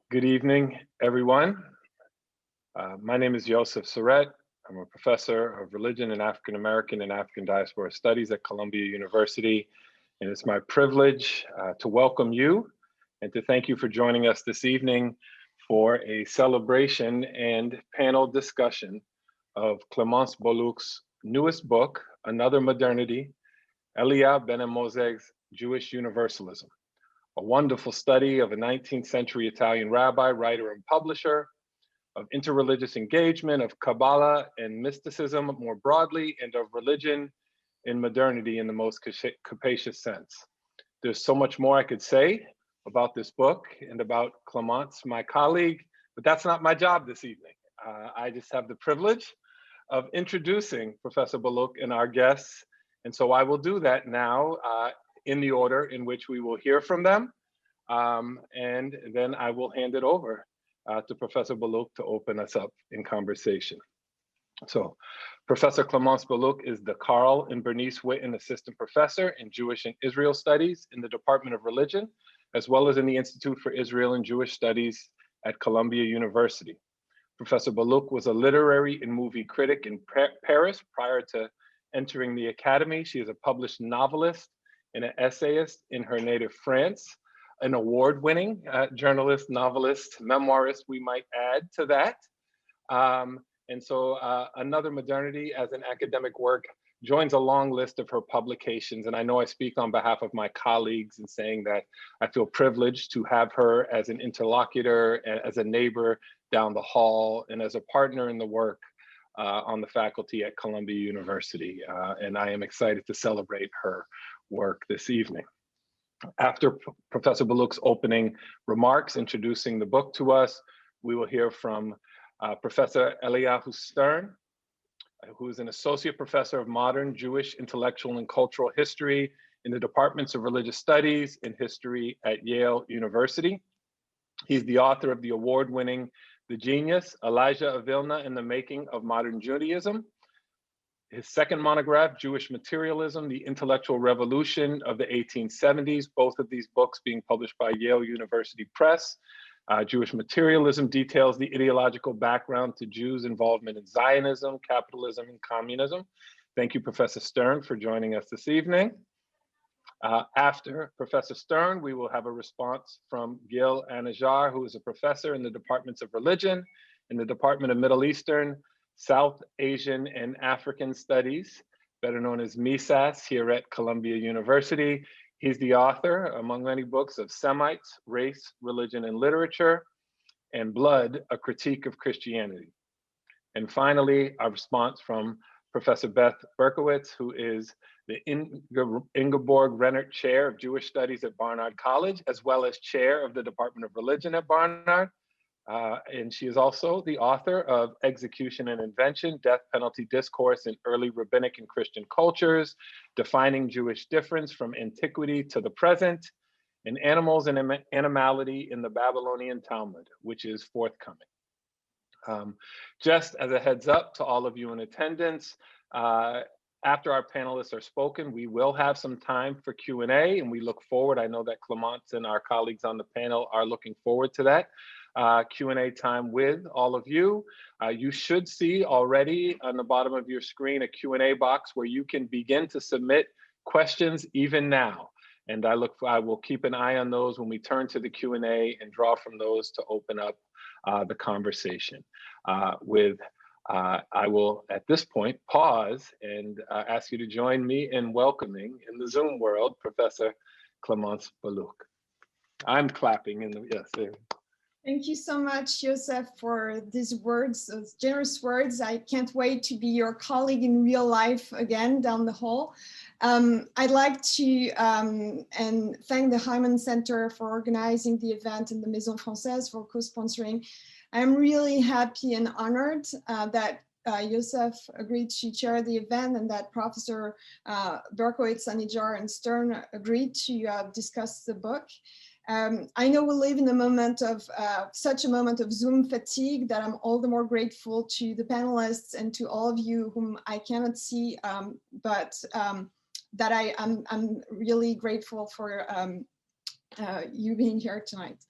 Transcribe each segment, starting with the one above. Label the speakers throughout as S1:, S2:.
S1: Good evening, everyone. My name is Joseph Surratt. I'm a professor of religion and African American and African diaspora studies at Columbia University. And it's my privilege to welcome you and to thank you for joining us this evening for a celebration and panel discussion of Clémence Boulouque's newest book, Another Modernity, Elia Benamozegh's Jewish Universalism, a wonderful study of a 19th century Italian rabbi, writer, and publisher, of interreligious engagement, of Kabbalah and mysticism more broadly, and of religion in modernity in the most capacious sense. There's so much more I could say about this book and about Clémence, my colleague, but that's not my job this evening. I just have the privilege of introducing Professor Boulouque and our guests, and so I will do that now in the order in which we will hear from them. And then I will hand it over to Professor Boulouque to open us up in conversation. So Professor Clémence Boulouque is the Carl and Bernice Witten Assistant Professor in Jewish and Israel Studies in the Department of Religion, as well as in the Institute for Israel and Jewish Studies at Columbia University. Professor Boulouque was a literary and movie critic in Paris prior to entering the academy. She is a published novelist and an essayist in her native France, an award-winning journalist, novelist, memoirist, we might add to that. And so Another Modernity as an academic work joins a long list of her publications. And I know I speak on behalf of my colleagues in saying that I feel privileged to have her as an interlocutor, as a neighbor down the hall, and as a partner in the work on the faculty at Columbia University. And I am excited to celebrate her work this evening. After Professor Boulouque's opening remarks introducing the book to us, we will hear from Professor Elia Stern, who is an associate professor of modern Jewish intellectual and cultural history in the departments of religious studies and history at Yale University. He's the author of the award-winning The Genius, Elijah of Vilna and the Making of Modern Judaism. His second monograph, Jewish Materialism, the Intellectual Revolution of the 1870s, both of these books being published by Yale University Press. Jewish Materialism details the ideological background to Jews' involvement in Zionism, capitalism, and communism. Thank you, Professor Stern, for joining us this evening. After Professor Stern, we will have a response from Gil Anajar, who is a professor in the departments of religion, in the Department of Middle Eastern, South Asian and African Studies, better known as MISAS, here at Columbia University. He's the author, among many books, of Semites, Race, Religion, and Literature, and Blood, A Critique of Christianity. And finally, our response from Professor Beth Berkowitz, who is the Ingeborg Rennert Chair of Jewish Studies at Barnard College, as well as Chair of the Department of Religion at Barnard. And she is also the author of Execution and Invention, Death Penalty Discourse in Early Rabbinic and Christian Cultures, Defining Jewish Difference from Antiquity to the Present, and Animals and Animality in the Babylonian Talmud, which is forthcoming. Just as a heads up to all of you in attendance, after our panelists are spoken, we will have some time for Q&A, and we look forward. I know that Clémence and our colleagues on the panel are looking forward to that. Q&A time with all of you. You should see already on the bottom of your screen a Q&A box where you can begin to submit questions even now. And I will keep an eye on those when we turn to the Q&A and draw from those to open up the conversation. I will, at this point, pause and ask you to join me in welcoming in the Zoom world, Professor Clémence Boulouque. I'm clapping in the, yes, there.
S2: Thank you so much, Joseph, for these words, those generous words. I can't wait to be your colleague in real life again down the hall. I'd like to and thank the Hyman Center for organizing the event and the Maison Française for co-sponsoring. I'm really happy and honored that Joseph agreed to chair the event and that Professor Berkowitz, Anajar, and Stern agreed to discuss the book. I know we live in a moment of such a moment of Zoom fatigue that I'm all the more grateful to the panelists and to all of you whom I cannot see, but that I'm really grateful for you being here tonight.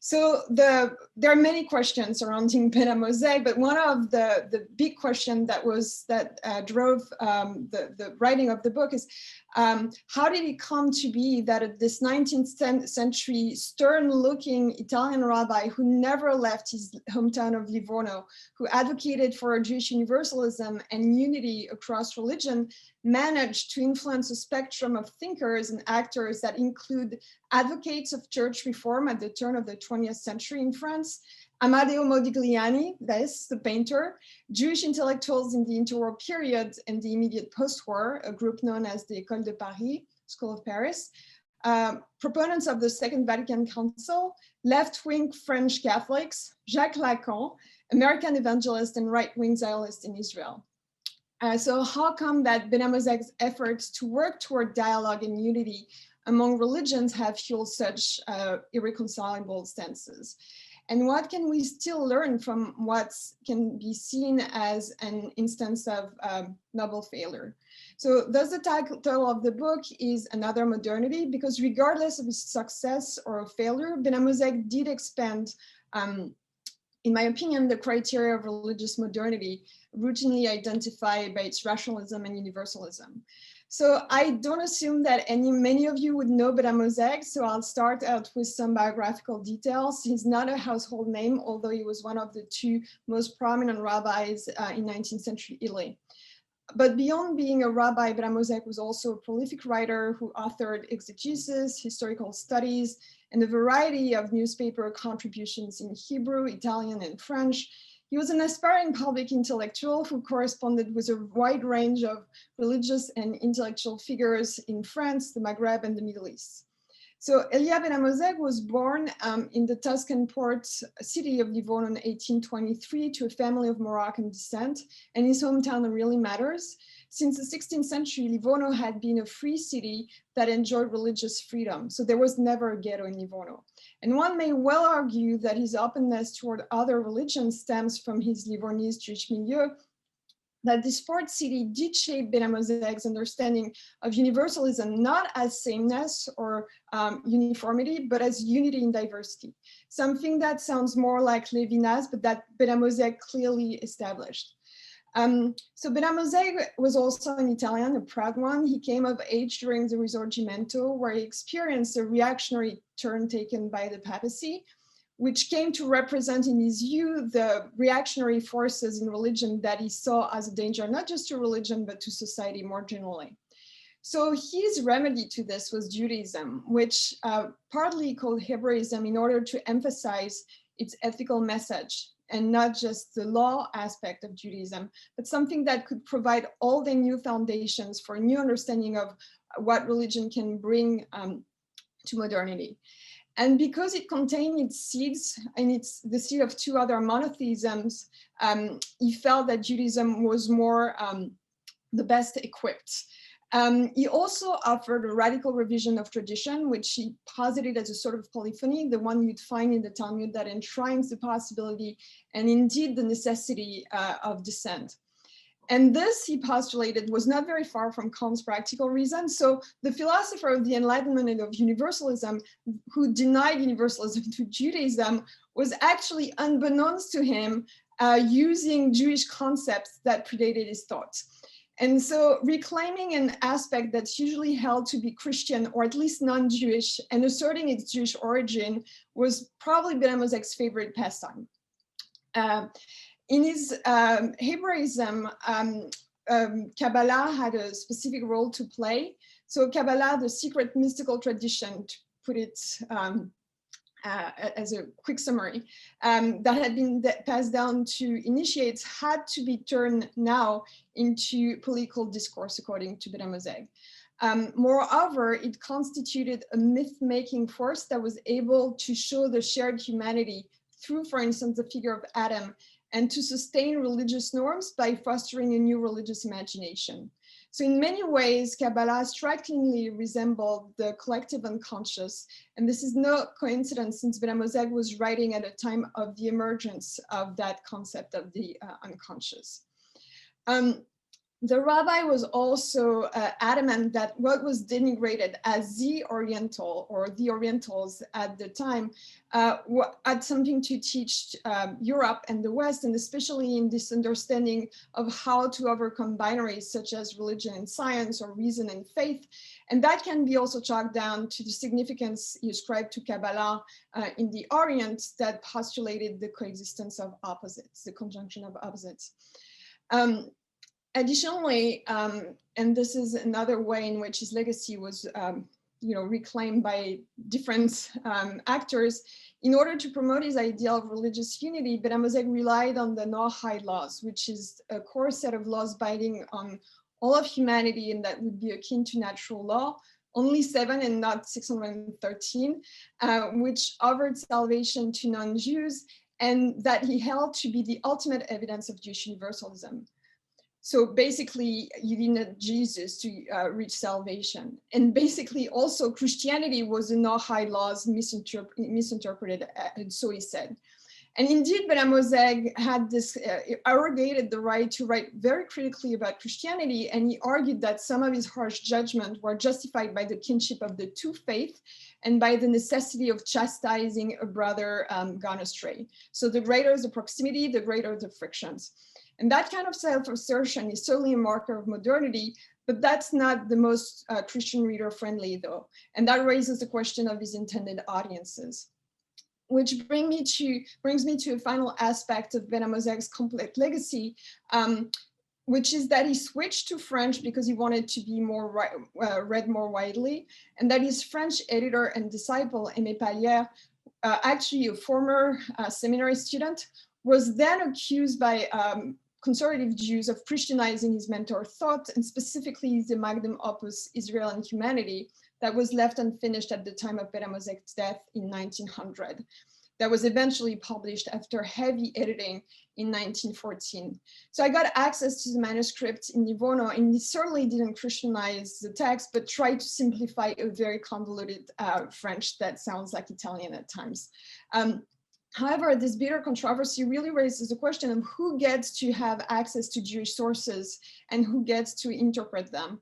S2: So there are many questions surrounding Benamozegh, but one of the big questions that drove the writing of the book is how did it come to be that this 19th century stern-looking Italian rabbi who never left his hometown of Livorno, who advocated for Jewish universalism and unity across religion, managed to influence a spectrum of thinkers and actors that include advocates of church reform at the turn of the 20th century in France, Amadeo Modigliani, the painter, Jewish intellectuals in the interwar period and the immediate post-war, a group known as the École de Paris, School of Paris, proponents of the Second Vatican Council, left-wing French Catholics, Jacques Lacan, American evangelists, and right-wing Zionists in Israel. So how come that Benamozegh's efforts to work toward dialogue and unity among religions have fueled such irreconcilable stances? And what can we still learn from what can be seen as an instance of noble failure? So thus the title of the book is Another Modernity, because regardless of his success or failure, Benamozegh did expand, in my opinion, the criteria of religious modernity, routinely identified by its rationalism and universalism. So I don't assume that many of you would know Benamozegh, so I'll start out with some biographical details. He's not a household name, although he was one of the two most prominent rabbis in 19th century Italy. But beyond being a rabbi, Benamozegh was also a prolific writer who authored exegesis, historical studies, and a variety of newspaper contributions in Hebrew, Italian, and French. He was an aspiring public intellectual who corresponded with a wide range of religious and intellectual figures in France, the Maghreb, and the Middle East. So Elia Benamozegh was born in the Tuscan port city of Livorno in 1823 to a family of Moroccan descent, and his hometown really matters. Since the 16th century, Livorno had been a free city that enjoyed religious freedom, so there was never a ghetto in Livorno. And one may well argue that his openness toward other religions stems from his Livornese Jewish milieu, that this port city did shape Benamozegh's understanding of universalism, not as sameness or uniformity, but as unity in diversity. Something that sounds more like Levinas, but that Benamozegh clearly established. So Benamozegh was also an Italian, a proud one. He came of age during the Risorgimento, where he experienced a reactionary turn taken by the papacy, which came to represent in his view the reactionary forces in religion that he saw as a danger, not just to religion, but to society more generally. So his remedy to this was Judaism, which partly called Hebraism in order to emphasize its ethical message, and not just the law aspect of Judaism, but something that could provide all the new foundations for a new understanding of what religion can bring to modernity. And because it contained its seeds, and it's the seed of two other monotheisms, he felt that Judaism was more the best equipped. He also offered a radical revision of tradition, which he posited as a sort of polyphony, the one you'd find in the Talmud that enshrines the possibility and indeed the necessity of dissent. And this, he postulated, was not very far from Kant's practical reason. So the philosopher of the Enlightenment and of universalism, who denied universalism to Judaism, was actually, unbeknownst to him, using Jewish concepts that predated his thoughts. And so reclaiming an aspect that's usually held to be Christian or at least non-Jewish and asserting its Jewish origin was probably Benamozegh's favorite pastime. In his Hebraism, Kabbalah had a specific role to play. So Kabbalah, the secret mystical tradition, to put it as a quick summary, that had been passed down to initiates had to be turned now into political discourse, according to Benamozegh. Moreover, it constituted a myth-making force that was able to show the shared humanity through, for instance, the figure of Adam, and to sustain religious norms by fostering a new religious imagination. So in many ways, Kabbalah strikingly resembled the collective unconscious. And this is no coincidence, since Benamozegh was writing at a time of the emergence of that concept of the unconscious. The rabbi was also adamant that what was denigrated as the Oriental or the Orientals at the time had something to teach Europe and the West, and especially in this understanding of how to overcome binaries such as religion and science or reason and faith. And that can be also chalked down to the significance you ascribed to Kabbalah in the Orient that postulated the coexistence of opposites, the conjunction of opposites. Additionally, and this is another way in which his legacy was reclaimed by different actors, in order to promote his ideal of religious unity, Benamozegh relied on the Noahide laws, which is a core set of laws binding on all of humanity and that would be akin to natural law, only 7 and not 613, which offered salvation to non-Jews and that he held to be the ultimate evidence of Jewish universalism. So basically, you didn't need Jesus to reach salvation. And basically also Christianity was the Noahide laws misinterpreted, and so he said. And indeed, Benamozegh had this, arrogated the right to write very critically about Christianity, and he argued that some of his harsh judgments were justified by the kinship of the two faiths and by the necessity of chastising a brother gone astray. So the greater the proximity, the greater the frictions. And that kind of self-assertion is certainly a marker of modernity, but that's not the most Christian reader friendly though. And that raises the question of his intended audiences. Which brings me to a final aspect of Benamozegh's complete legacy, which is that he switched to French because he wanted to be more read more widely, and that his French editor and disciple, Aimé Pallière, actually a former seminary student, was then accused by conservative Jews of Christianizing his mentor thought, and specifically the magnum opus Israel and Humanity that was left unfinished at the time of Benamozegh's death in 1900. That was eventually published after heavy editing in 1914. So I got access to the manuscript in Livorno, and he certainly didn't Christianize the text, but tried to simplify a very convoluted French that sounds like Italian at times. However, this bitter controversy really raises the question of who gets to have access to Jewish sources and who gets to interpret them.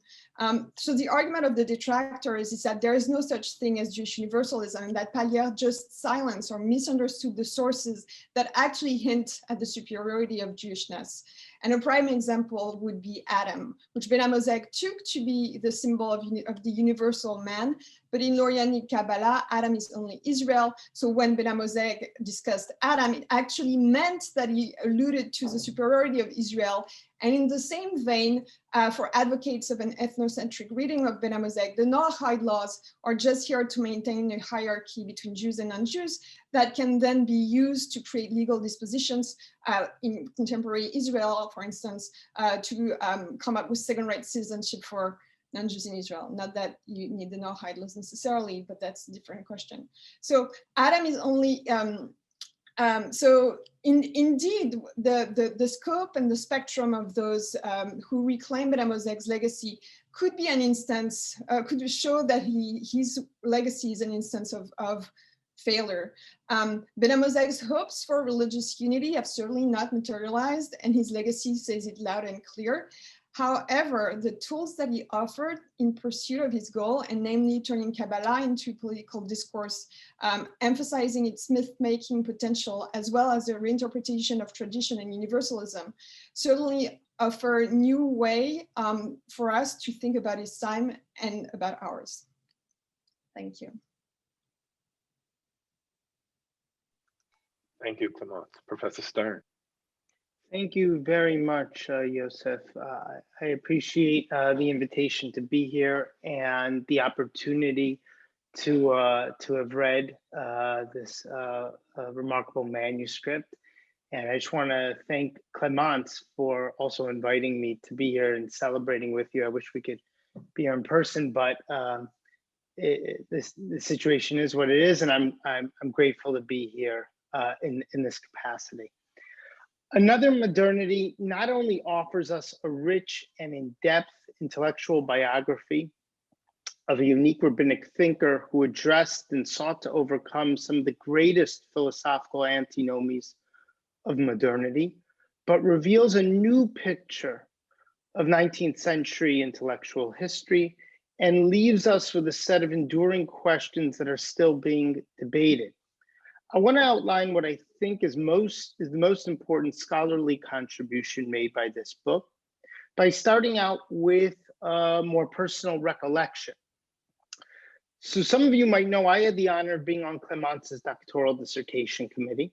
S2: So the argument of the detractors is that there is no such thing as Jewish universalism, and that Pallière just silenced or misunderstood the sources that actually hint at the superiority of Jewishness. And a prime example would be Adam, which Benamozegh took to be the symbol of the universal man. But in Lurianic Kabbalah, Adam is only Israel. So when Benamozegh discussed Adam, it actually meant that he alluded to the superiority of Israel. And in the same vein, for advocates of an ethnocentric reading of Benamozegh, the Noahide laws are just here to maintain a hierarchy between Jews and non-Jews that can then be used to create legal dispositions in contemporary Israel, for instance, to come up with second-rate citizenship for non-Jews in Israel. Not that you need the Noahide laws necessarily, but that's a different question. So Adam is only, indeed, the scope and the spectrum of those who reclaim Benamozegh's legacy could be an instance, could show that his legacy is an instance of failure. Benamozegh's hopes for religious unity have certainly not materialized, and his legacy says it loud and clear. However, the tools that he offered in pursuit of his goal, and namely turning Kabbalah into political discourse, emphasizing its myth-making potential, as well as the reinterpretation of tradition and universalism, certainly offer a new way for us to think about his time and about ours. Thank you.
S1: Thank you, Clémence. Professor Stern.
S3: Thank you very much, Joseph. I appreciate the invitation to be here and the opportunity to have read this remarkable manuscript. And I just want to thank Clémence for also inviting me to be here and celebrating with you. I wish we could be here in person, but the situation is what it is, and I'm grateful to be here in this capacity. Another Modernity not only offers us a rich and in-depth intellectual biography of a unique rabbinic thinker who addressed and sought to overcome some of the greatest philosophical antinomies of modernity, but reveals a new picture of 19th century intellectual history and leaves us with a set of enduring questions that are still being debated. I want to outline what I think is the most important scholarly contribution made by this book by starting out with a more personal recollection. So some of you might know I had the honor of being on Clémence's doctoral dissertation committee,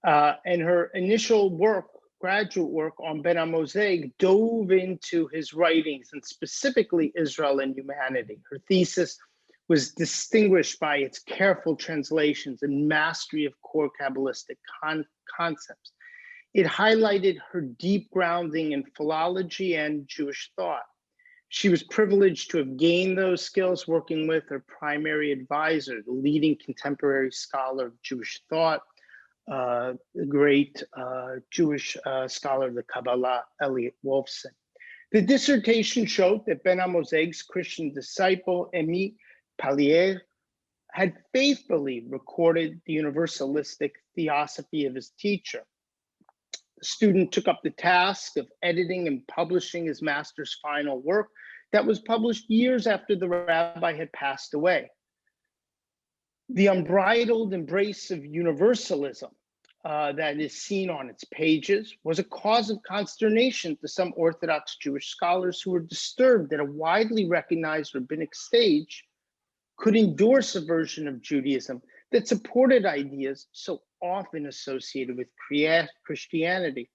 S3: and her initial work, graduate work on Benamozegh, dove into his writings and specifically Israel and humanity. Her thesis was distinguished by its careful translations and mastery of core Kabbalistic concepts. It highlighted her deep grounding in philology and Jewish thought. She was privileged to have gained those skills working with her primary advisor, the leading contemporary scholar of Jewish thought, the great Jewish scholar of the Kabbalah, Elliot Wolfson. The dissertation showed that Benamozegh's Christian disciple, Émile Pallier, had faithfully recorded the universalistic theosophy of his teacher. The student took up the task of editing and publishing his master's final work that was published years after the rabbi had passed away. The unbridled embrace of universalism that is seen on its pages was a cause of consternation to some Orthodox Jewish scholars who were disturbed that a widely recognized rabbinic sage could endorse a version of Judaism that supported ideas so often associated with Christianity.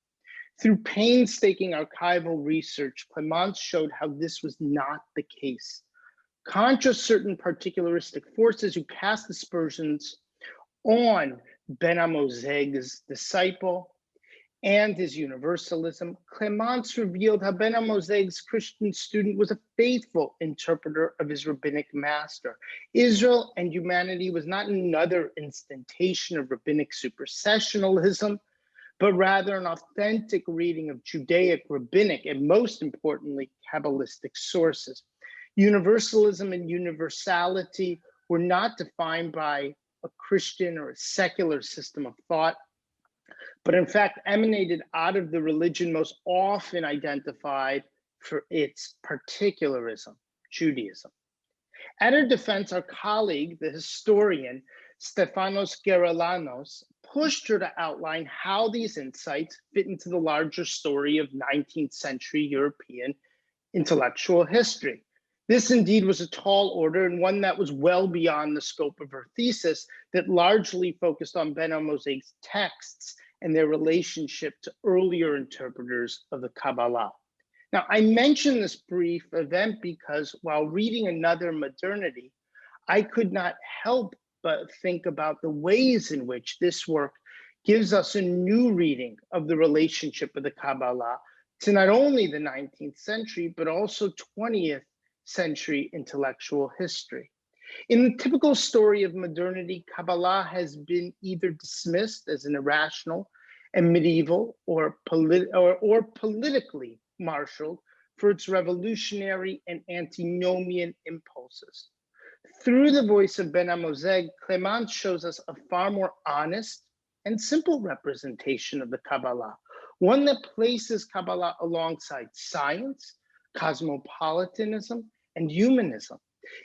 S3: Through painstaking archival research, Clémence showed how this was not the case. Contra certain particularistic forces who cast aspersions on Benamozegh's disciple and his universalism, Clémence revealed how Benamozegh's Christian student was a faithful interpreter of his rabbinic master. Israel and humanity was not another instantation of rabbinic supersessionalism, but rather an authentic reading of Judaic, rabbinic, and most importantly, Kabbalistic sources. Universalism and universality were not defined by a Christian or a secular system of thought, but in fact emanated out of the religion most often identified for its particularism, Judaism. At her defense, our colleague, the historian Stefanos Gerolanos, pushed her to outline how these insights fit into the larger story of 19th century European intellectual history. This indeed was a tall order and one that was well beyond the scope of her thesis that largely focused on Benamozegh's texts and their relationship to earlier interpreters of the Kabbalah. Now, I mention this brief event because while reading another Modernity, I could not help but think about the ways in which this work gives us a new reading of the relationship of the Kabbalah to not only the 19th century, but also 20th century intellectual history. In the typical story of modernity, Kabbalah has been either dismissed as an irrational and medieval or politically marshaled for its revolutionary and antinomian impulses. Through the voice of Benamozegh, Clémence shows us a far more honest and simple representation of the Kabbalah, one that places Kabbalah alongside science, cosmopolitanism, and humanism.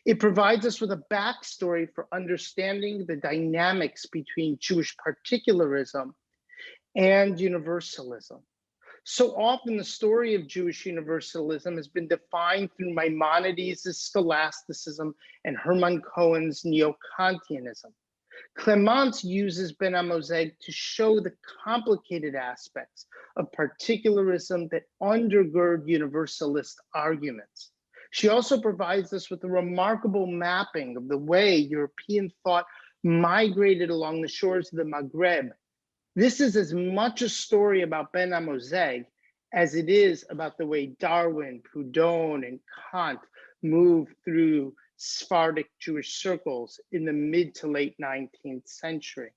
S3: It provides us with a backstory for understanding the dynamics between Jewish particularism and universalism. So often the story of Jewish universalism has been defined through Maimonides' scholasticism and Hermann Cohen's neo-Kantianism. Clémence uses Benamozegh to show the complicated aspects of particularism that undergird universalist arguments. She also provides us with a remarkable mapping of the way European thought migrated along the shores of the Maghreb. This is as much a story about Benamozegh as it is about the way Darwin, Proudhon, and Kant moved through Sephardic Jewish circles in the mid to late 19th century.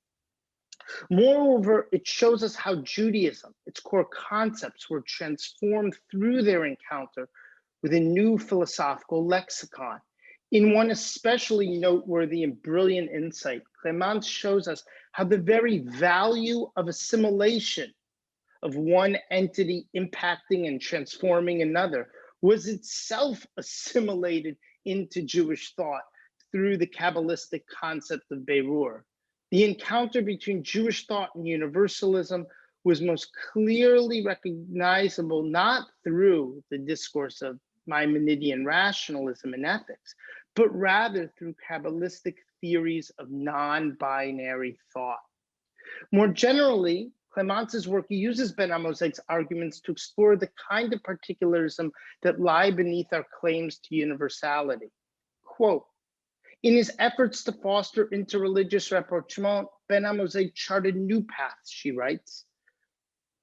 S3: Moreover, it shows us how Judaism, its core concepts, were transformed through their encounter with a new philosophical lexicon. In one especially noteworthy and brilliant insight, Clémence shows us how the very value of assimilation of one entity impacting and transforming another was itself assimilated into Jewish thought through the Kabbalistic concept of Berur. The encounter between Jewish thought and universalism was most clearly recognizable not through the discourse of Maimonidean rationalism and ethics, but rather through Kabbalistic theories of non-binary thought. More generally, Clémence's work uses Benamozegh's arguments to explore the kind of particularism that lie beneath our claims to universality. Quote, in his efforts to foster interreligious rapprochement, Benamozegh charted new paths, she writes.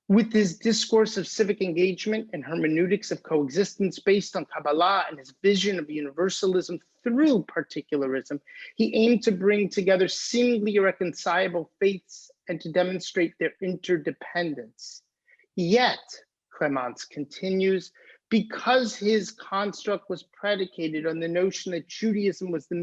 S3: With his discourse of civic engagement and hermeneutics of coexistence based on Kabbalah and his vision of universalism through particularism, he aimed to bring together seemingly irreconcilable faiths and to demonstrate their interdependence. Yet, Clémence continues, because his construct was predicated on the notion that Judaism was the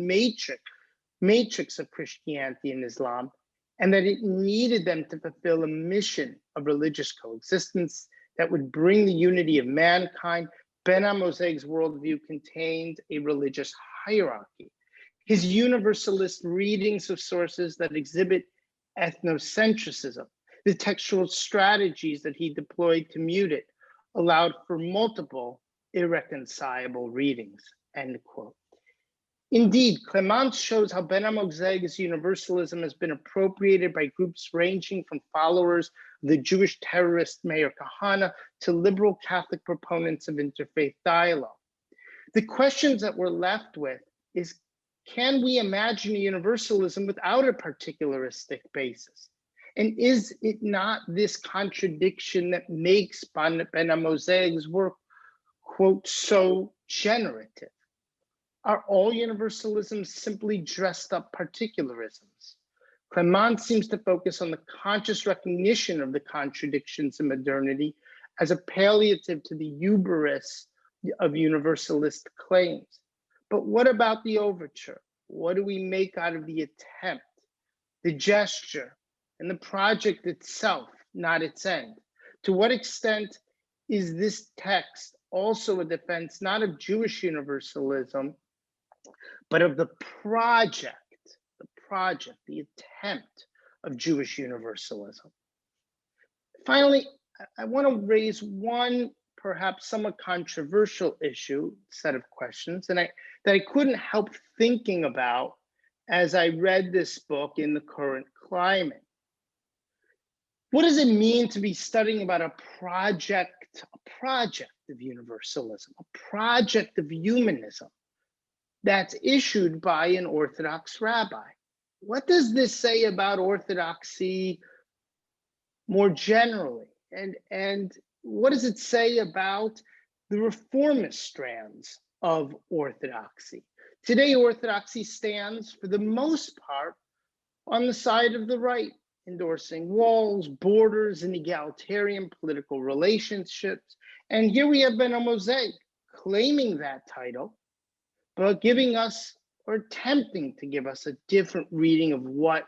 S3: matrix of Christianity and Islam, and that it needed them to fulfill a mission of religious coexistence that would bring the unity of mankind, Benamozegh's worldview contained a religious hierarchy. His universalist readings of sources that exhibit ethnocentrism, the textual strategies that he deployed to mute it, allowed for multiple irreconcilable readings, end quote. Indeed, Clémence shows how Benamozegh's universalism has been appropriated by groups ranging from followers of the Jewish terrorist Meir Kahane to liberal Catholic proponents of interfaith dialogue. The questions that we're left with is, can we imagine a universalism without a particularistic basis? And is it not this contradiction that makes Benamozegh's work, quote, so generative? Are all universalisms simply dressed up particularisms? Clémence seems to focus on the conscious recognition of the contradictions in modernity as a palliative to the hubris of universalist claims. But what about the overture? What do we make out of the attempt, the gesture, and the project itself, not its end? To what extent is this text also a defense not of Jewish universalism, but of the project, the attempt of Jewish universalism? Finally, I want to raise one perhaps somewhat controversial set of questions, that I couldn't help thinking about as I read this book in the current climate. What does it mean to be studying about a project of universalism, a project of humanism that's issued by an Orthodox rabbi? What does this say about Orthodoxy more generally? And what does it say about the reformist strands of Orthodoxy? Today, Orthodoxy stands, for the most part, on the side of the right, endorsing walls, borders, and egalitarian political relationships. And here we have Benamozegh claiming that title, but giving us, or attempting to give us, a different reading of what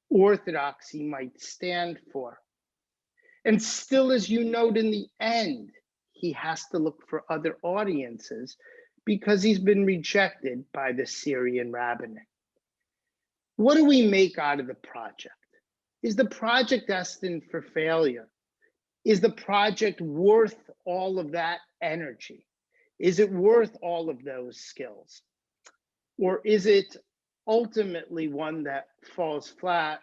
S3: Orthodoxy might stand for. And still, as you note, in the end, he has to look for other audiences because he's been rejected by the Syrian rabbinate. What do we make out of the project? Is the project destined for failure? Is the project worth all of that energy? Is it worth all of those skills? Or is it ultimately one that falls flat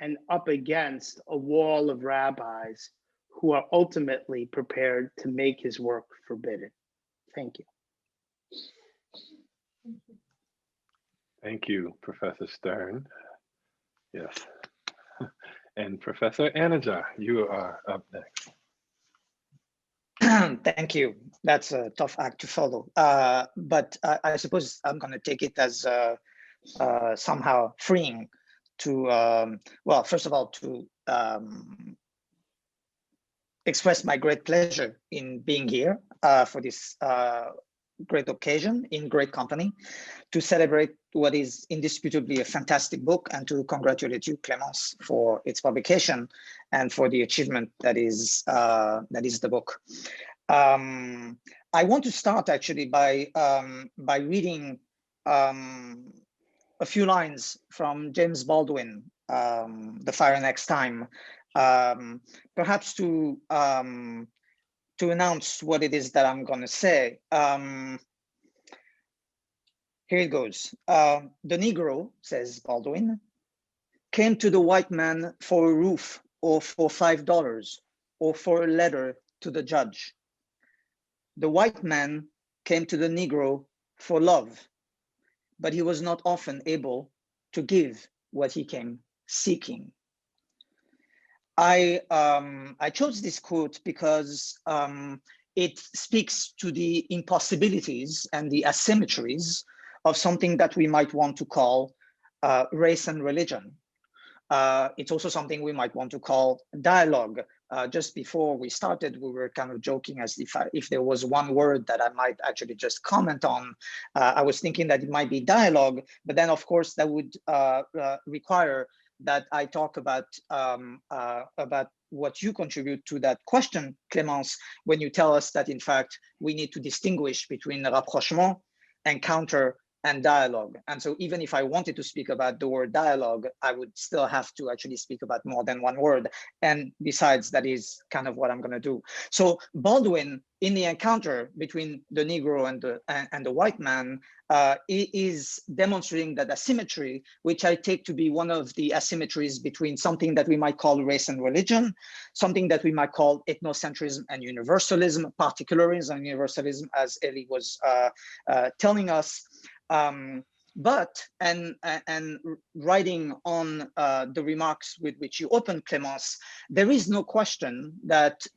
S3: and up against a wall of rabbis who are ultimately prepared to make his work forbidden? Thank you.
S1: Thank you, Professor Stern. Yes. And Professor Anajar, you are up next.
S4: Thank you. That's a tough act to follow. But I suppose I'm going to take it as somehow freeing to, well, first of all, to express my great pleasure in being here for this great occasion in great company to celebrate what is indisputably a fantastic book, and to congratulate you, Clémence, for its publication and for the achievement that is the book. I want to start actually by reading a few lines from James Baldwin, The Fire Next Time, perhaps to announce what it is that I'm going to say. Here it goes. The Negro, says Baldwin, came to the white man for a roof, or for $5, or for a letter to the judge. The white man came to the Negro for love, but he was not often able to give what he came seeking. I chose this quote because it speaks to the impossibilities and the asymmetries of something that we might want to call race and religion. It's also something we might want to call dialogue. Just before we started, we were kind of joking as if there was one word that I might actually just comment on. I was thinking that it might be dialogue, but then of course that would require that I talk about what you contribute to that question, Clémence, when you tell us that in fact we need to distinguish between rapprochement, encounter, and dialogue. And so even if I wanted to speak about the word dialogue, I would still have to actually speak about more than one word. And besides, that is kind of what I'm going to do. So Baldwin, in the encounter between the Negro and the white man, is demonstrating that asymmetry, which I take to be one of the asymmetries between something that we might call race and religion, something that we might call ethnocentrism and universalism, particularism and universalism, as Elie was telling us. But writing on the remarks with which you opened, Clémence, there is no question that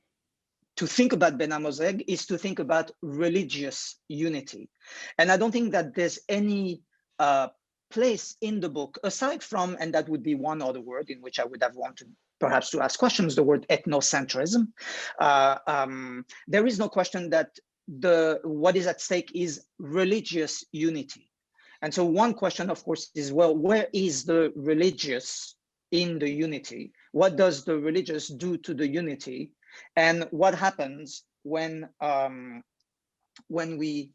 S4: to think about Benamozegh is to think about religious unity. And I don't think that there's any place in the book, aside from, and that would be one other word in which I would have wanted perhaps to ask questions, the word ethnocentrism. There is no question that what is at stake is religious unity. And so one question, of course, is, well, where is the religious in the unity? What does the religious do to the unity? And what happens when we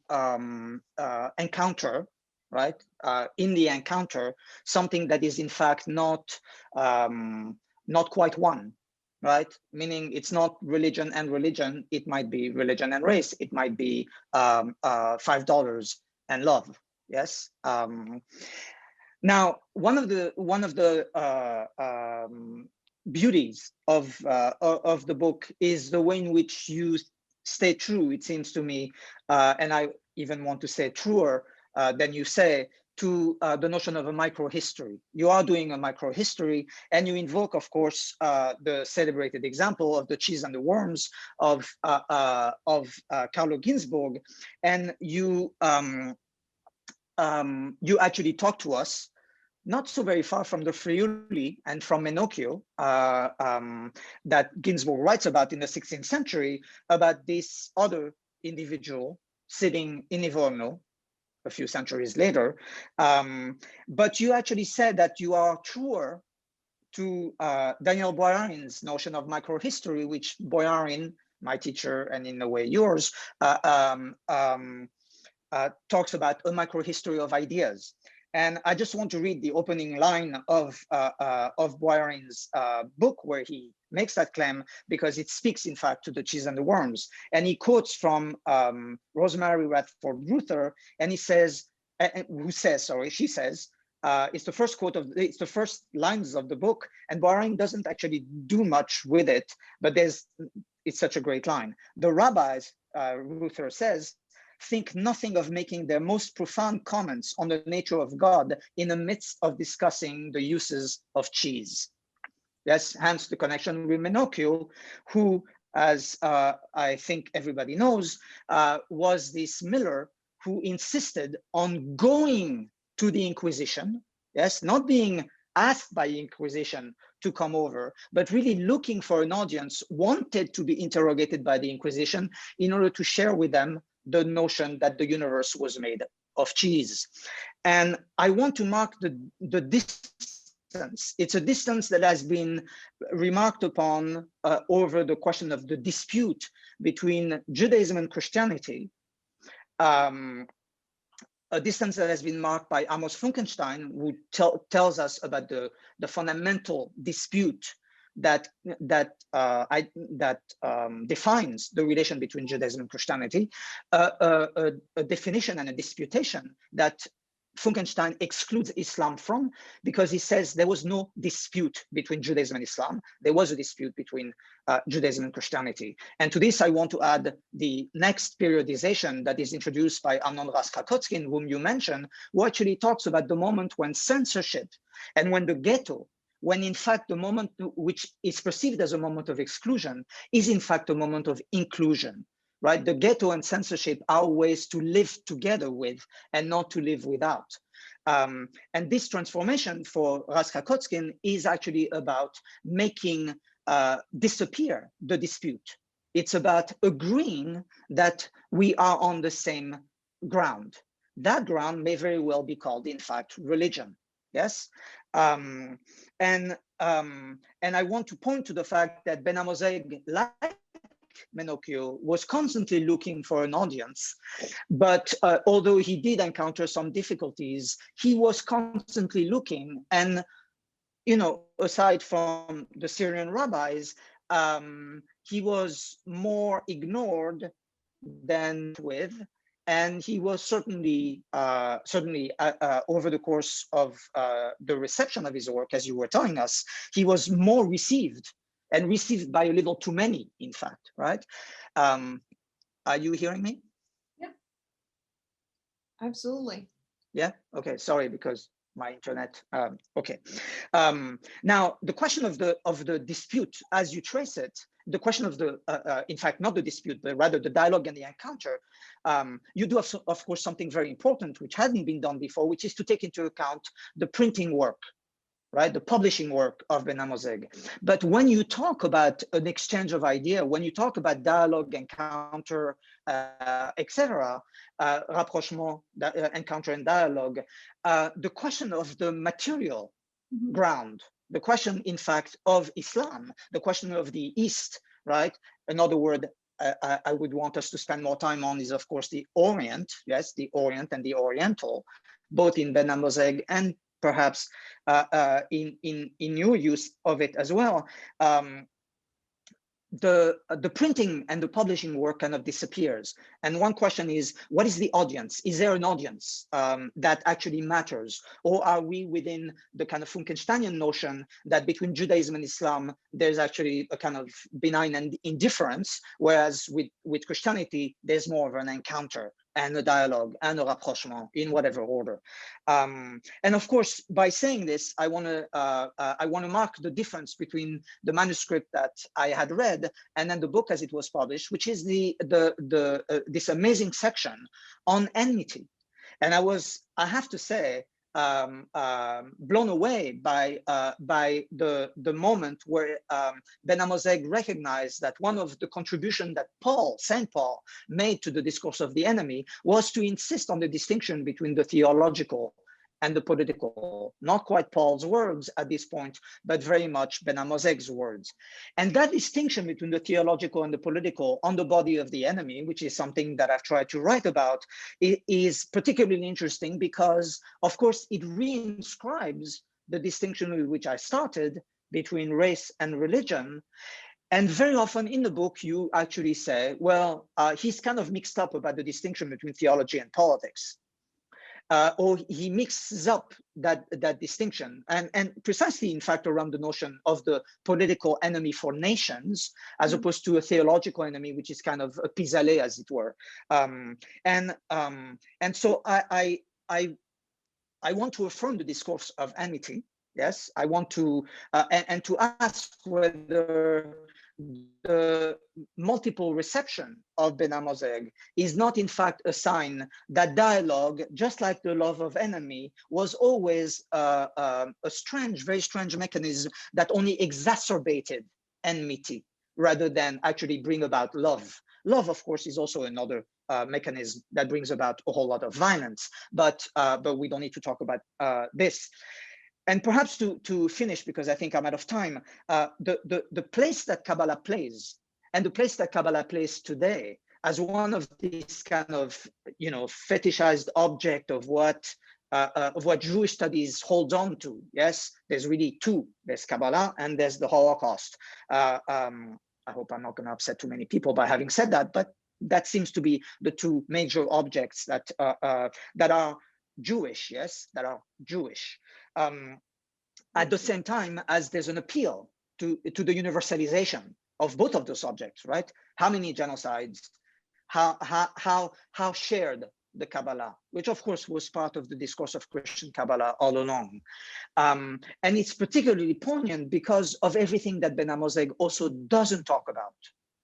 S4: encounter, right, in the encounter, something that is in fact not quite one, right? Meaning it's not religion and religion, it might be religion and race, it might be $5 and love, yes? Now, one of the beauties of the book is the way in which you stay true, it seems to me, and I even want to say truer than you say, to the notion of a microhistory. You are doing a microhistory, and you invoke, of course, the celebrated example of the cheese and the worms of Carlo Ginzburg, and you actually talk to us, not so very far from the Friuli and from Menocchio that Ginzburg writes about in the 16th century, about this other individual sitting in Livorno a few centuries later. But you actually said that you are truer to Daniel Boyarin's notion of microhistory, which Boyarin, my teacher, and in a way yours, talks about a microhistory of ideas. And I just want to read the opening line of Boyarin's book, where he makes that claim, because it speaks, in fact, to the cheese and the worms. And he quotes from Rosemary Radford Ruther, and he says, she says, it's the first quote it's the first lines of the book, and Boyarin doesn't actually do much with it, but it's such a great line. The rabbis, Ruther says, think nothing of making their most profound comments on the nature of God in the midst of discussing the uses of cheese. Yes, hence the connection with Menocchio, who, as I think everybody knows, was this miller who insisted on going to the Inquisition, yes, not being asked by the Inquisition to come over, but really looking for an audience, wanted to be interrogated by the Inquisition in order to share with them the notion that the universe was made of cheese. And I want to mark the distance. It's a distance that has been remarked upon over the question of the dispute between Judaism and Christianity, a distance that has been marked by Amos Funkenstein, who tells us about the fundamental dispute that defines the relation between Judaism and Christianity, a definition and a disputation that Funkenstein excludes Islam from, because he says there was no dispute between Judaism and Islam. There was a dispute between Judaism and Christianity. And to this, I want to add the next periodization that is introduced by Amnon Ras-Krakotskin, whom you mentioned, who actually talks about the moment when censorship and when the ghetto, when in fact the moment which is perceived as a moment of exclusion is in fact a moment of inclusion. Right? The ghetto and censorship are ways to live together with and not to live without. And this transformation for Ras-Krakotskin is actually about making disappear the dispute. It's about agreeing that we are on the same ground. That ground may very well be called, in fact, religion. Yes. And I want to point to the fact that Benamozegh, like Menocchio, was constantly looking for an audience, but although he did encounter some difficulties, he was constantly looking. And, you know, aside from the Syrian rabbis, he was more ignored than with, and he was certainly over the course of the reception of his work, as you were telling us, he was more received, and received by a little too many, in fact, right? Are you hearing me?
S2: Yeah, absolutely.
S4: Yeah, okay, sorry, because my internet, okay. Now, the question of the dispute, as you trace it, the question of the, in fact, not the dispute, but rather the dialogue and the encounter, you do have, of course, something very important, which hadn't been done before, which is to take into account the printing work, right? The publishing work of Benamozegh. But when you talk about an exchange of idea, when you talk about dialogue, encounter, etc., rapprochement, encounter and dialogue, the question of the material ground, the question, in fact, of Islam, the question of the East, right? Another word I would want us to spend more time on is, of course, the Orient, yes, the Orient and the Oriental, both in Benamozegh and perhaps in your use of it as well. The printing and the publishing work kind of disappears. And one question is, what is the audience? Is there an audience that actually matters? Or are we within the kind of Funkensteinian notion that between Judaism and Islam, there's actually a kind of benign and indifference, whereas with Christianity, there's more of an encounter and a dialogue and a rapprochement in whatever order. And of course, by saying this, I want to mark the difference between the manuscript that I had read and then the book as it was published, which is this amazing section on enmity. And I have to say, blown away by the moment where Benamozegh recognized that one of the contributions that Saint Paul made to the discourse of the enemy was to insist on the distinction between the theological and the political, not quite Paul's words at this point, but very much Benamozegh's words. And that distinction between the theological and the political on the body of the enemy, which is something that I've tried to write about, is particularly interesting because, of course, it reinscribes the distinction with which I started between race and religion. And very often in the book, you actually say, well, he's kind of mixed up about the distinction between theology and politics. Or he mixes up that distinction and precisely, in fact, around the notion of the political enemy for nations, as opposed to a theological enemy, which is kind of a pis-aller, as it were. And so I want to affirm the discourse of enmity. Yes, I want to and to ask whether the multiple reception of Benamozegh is not in fact a sign that dialogue, just like the love of enemy, was always a strange, very strange mechanism that only exacerbated enmity rather than actually bring about love Love, of course, is also another mechanism that brings about a whole lot of violence, but we don't need to talk about this. And perhaps to finish, because I think I'm out of time, the place that Kabbalah plays, and the place that Kabbalah plays today as one of these kind of, fetishized object of what Jewish studies hold on to. Yes, there's really two. There's Kabbalah and there's the Holocaust. I hope I'm not going to upset too many people by having said that, but that seems to be the two major objects that are Jewish. Yes, that are Jewish. At the same time as there's an appeal to the universalization of both of those objects, right? How many genocides? How shared the Kabbalah, which of course was part of the discourse of Christian Kabbalah all along. And it's particularly poignant because of everything that Benamozegh also doesn't talk about,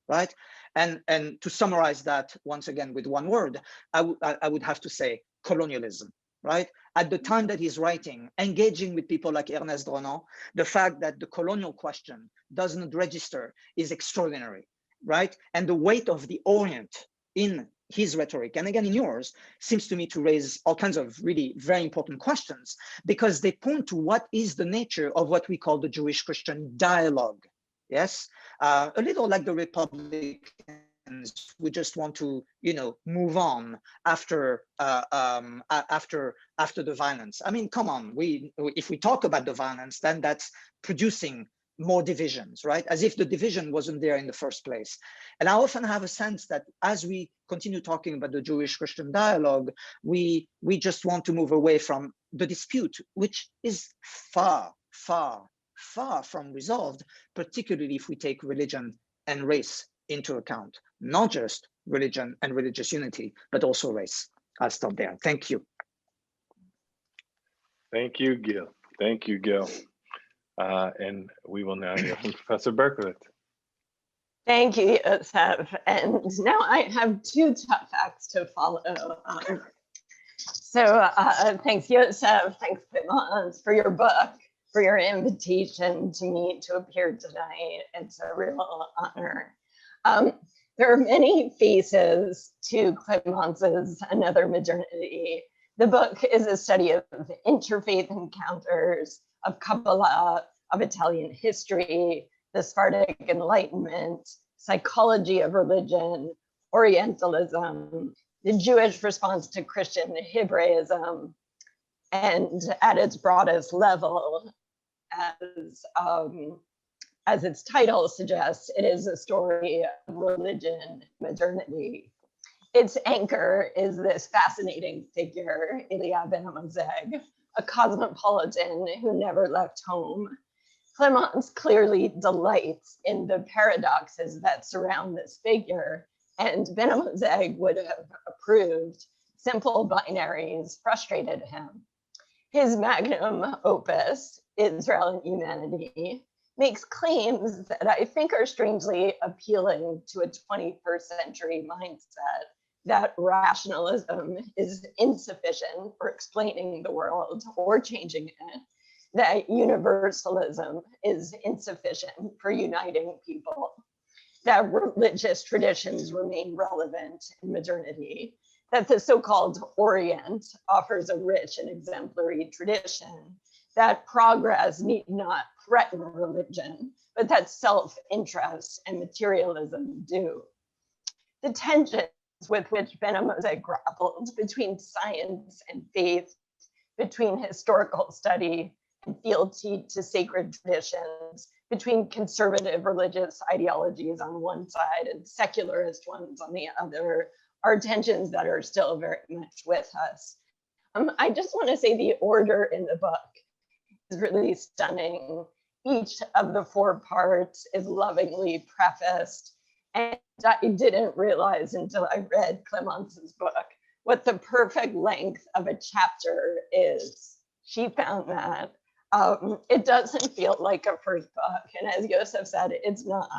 S4: right? And to summarize that once again with one word, I would have to say colonialism, right? At the time that he's writing, engaging with people like Ernest Renan, the fact that the colonial question doesn't register is extraordinary, right? And the weight of the Orient in his rhetoric, and again in yours, seems to me to raise all kinds of really very important questions, because they point to what is the nature of what we call the Jewish-Christian dialogue. Yes, a little like the Republicans, we just want to, move on after the violence. I mean, come on, if we talk about the violence, then that's producing more divisions, right? As if the division wasn't there in the first place. And I often have a sense that as we continue talking about the Jewish-Christian dialogue, we just want to move away from the dispute, which is far, far, far from resolved, particularly if we take religion and race into account, not just religion and religious unity, but also race. I'll stop there. Thank you.
S1: Thank you, Gil. Thank you, Gil. And we will now hear from Professor Berkowitz.
S5: Thank you, Yosef. And now I have two tough acts to follow. Thanks, Yosef. Thanks, Clémence, for your book, for your invitation to me to appear tonight. It's a real honor. There are many faces to Clémence's Another Modernity. The book is a study of interfaith encounters, of Kabbalah, of Italian history, the Sephardic Enlightenment, psychology of religion, Orientalism, the Jewish response to Christian Hebraism, and at its broadest level, as its title suggests, it is a story of religion, modernity. Its anchor is this fascinating figure, Elia Benamozegh, a cosmopolitan who never left home. Clémence clearly delights in the paradoxes that surround this figure, and Benamozegh would have approved. Simple binaries frustrated him. His magnum opus, Israel and Humanity, makes claims that I think are strangely appealing to a 21st century mindset, that rationalism is insufficient for explaining the world or changing it, that universalism is insufficient for uniting people, that religious traditions remain relevant in modernity, that the so-called Orient offers a rich and exemplary tradition, that progress need not threaten religion, but that self-interest and materialism do. The tensions with which Benamozegh grappled between science and faith, between historical study and fealty to sacred traditions, between conservative religious ideologies on one side and secularist ones on the other, are tensions that are still very much with us. I just want to say the order in the book is really stunning. Each of the four parts is lovingly prefaced. And I didn't realize until I read Clémence's book what the perfect length of a chapter is. She found that. It doesn't feel like a first book. And as Yosef said, it's not.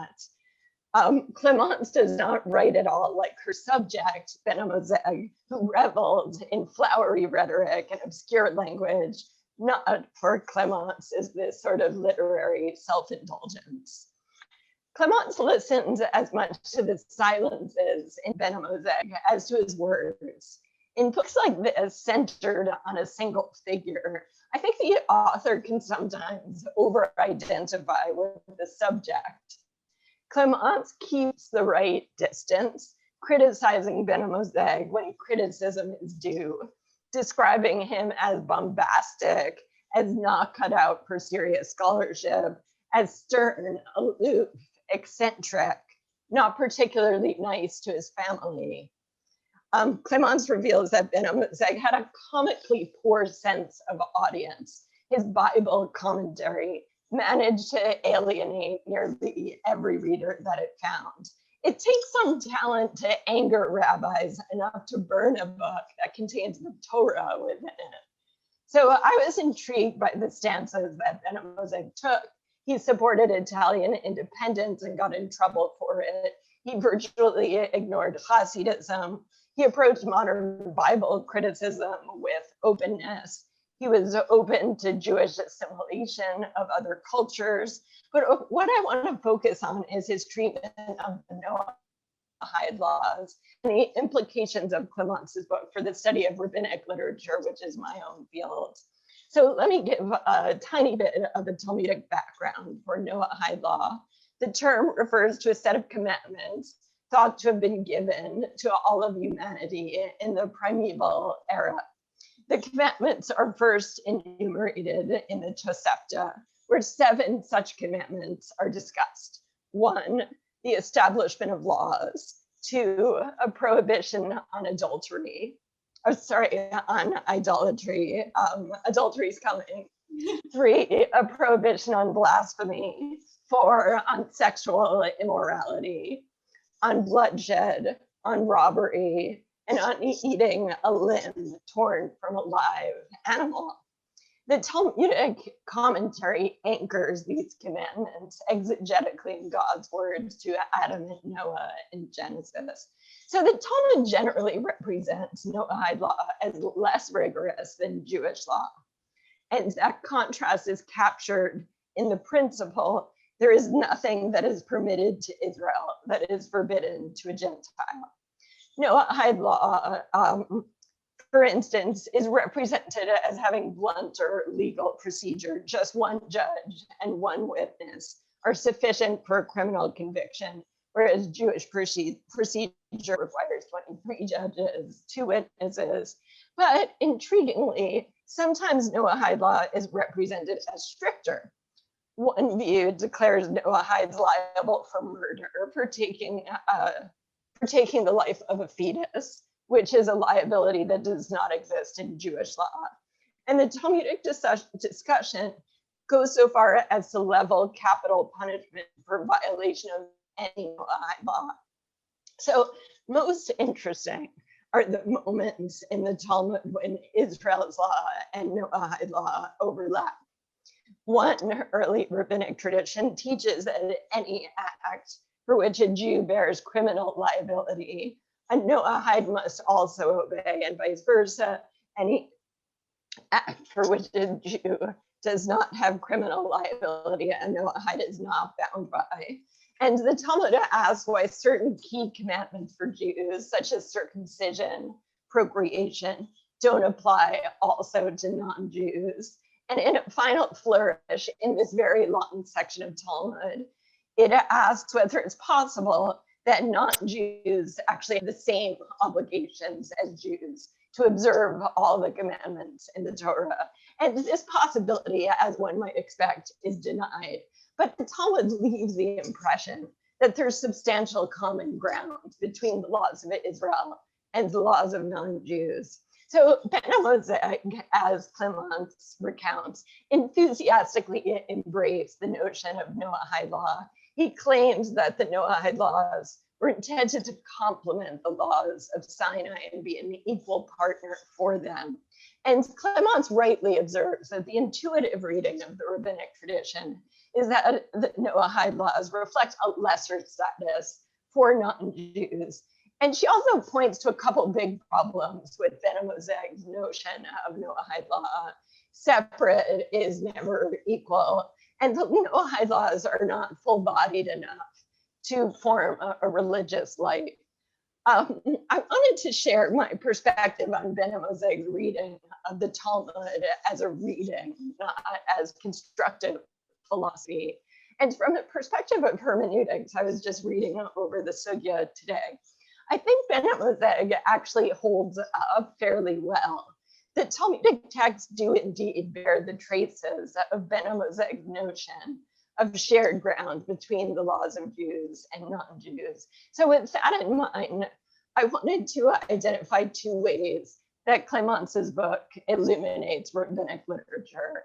S5: Clémence does not write at all like her subject, Benamozegh, who reveled in flowery rhetoric and obscure language. Not for Clémence is this sort of literary self-indulgence. Clémence listens as much to the silences in Benamozegh as to his words. In books like this, centered on a single figure, I think the author can sometimes over-identify with the subject. Clémence keeps the right distance, criticizing Benamozegh when criticism is due, describing him as bombastic, as not cut out for serious scholarship, as stern, aloof, eccentric, not particularly nice to his family. Clémence reveals that Benamozegh had a comically poor sense of audience. His Bible commentary managed to alienate nearly every reader that it found. It takes some talent to anger rabbis enough to burn a book that contains the Torah within it. So I was intrigued by the stances that Benamozegh took. He supported Italian independence and got in trouble for it. He virtually ignored Hasidism. He approached modern Bible criticism with openness. He was open to Jewish assimilation of other cultures. But what I want to focus on is his treatment of the Noahide laws and the implications of Clémence's book for the study of rabbinic literature, which is my own field. So let me give a tiny bit of a Talmudic background for Noahide law. The term refers to a set of commandments thought to have been given to all of humanity in the primeval era. The commandments are first enumerated in the Tosefta, where 7 such commandments are discussed. 1, the establishment of laws. 2, a prohibition on adultery. On idolatry. Adultery is coming. 3, a prohibition on blasphemy. 4, on sexual immorality. On bloodshed, on robbery, and on eating a limb torn from a live animal. The Talmudic commentary anchors these commandments exegetically in God's words to Adam and Noah in Genesis. So the Talmud generally represents Noahide law as less rigorous than Jewish law. And that contrast is captured in the principle: there is nothing that is permitted to Israel that is forbidden to a Gentile. Noahide law, for instance, is represented as having blunter legal procedure. Just one judge and one witness are sufficient for a criminal conviction, whereas Jewish procedure requires 23 judges, 2 witnesses. But intriguingly, sometimes Noahide law is represented as stricter. One view declares Noahides liable for murder for taking the life of a fetus, which is a liability that does not exist in Jewish law. And the Talmudic discussion goes so far as to level capital punishment for violation of any Noahide law. So most interesting are the moments in the Talmud when Israel's law and Noahide law overlap. One early rabbinic tradition teaches that any act for which a Jew bears criminal liability, a Noahide must also obey, and vice versa. Any act for which a Jew does not have criminal liability, a Noahide is not bound by. And the Talmud asks why certain key commandments for Jews, such as circumcision, procreation, don't apply also to non-Jews. And in a final flourish in this very long section of Talmud, it asks whether it's possible that non-Jews actually have the same obligations as Jews to observe all the commandments in the Torah. And this possibility, as one might expect, is denied. But the Talmud leaves the impression that there's substantial common ground between the laws of Israel and the laws of non-Jews. So Benamozegh, as Clémence recounts, enthusiastically embraced the notion of Noahide law. He claims that the Noahide laws were intended to complement the laws of Sinai and be an equal partner for them. And Clémence rightly observes that the intuitive reading of the rabbinic tradition is that the Noahide laws reflect a lesser status for non-Jews. And she also points to a couple big problems with Benamazegh's notion of Noahide law. Separate is never equal, and the Noahide laws are not full-bodied enough. to form a religious life. I wanted to share my perspective on Benamozegh's reading of the Talmud as a reading, not as constructive philosophy. And from the perspective of hermeneutics, I was just reading over the sugya today. I think Benamozegh actually holds up fairly well. The Talmudic texts do indeed bear the traces of Benamozegh's notion of shared ground between the laws of Jews and non-Jews. So with that in mind, I wanted to identify two ways that Clémence's book illuminates rabbinic literature.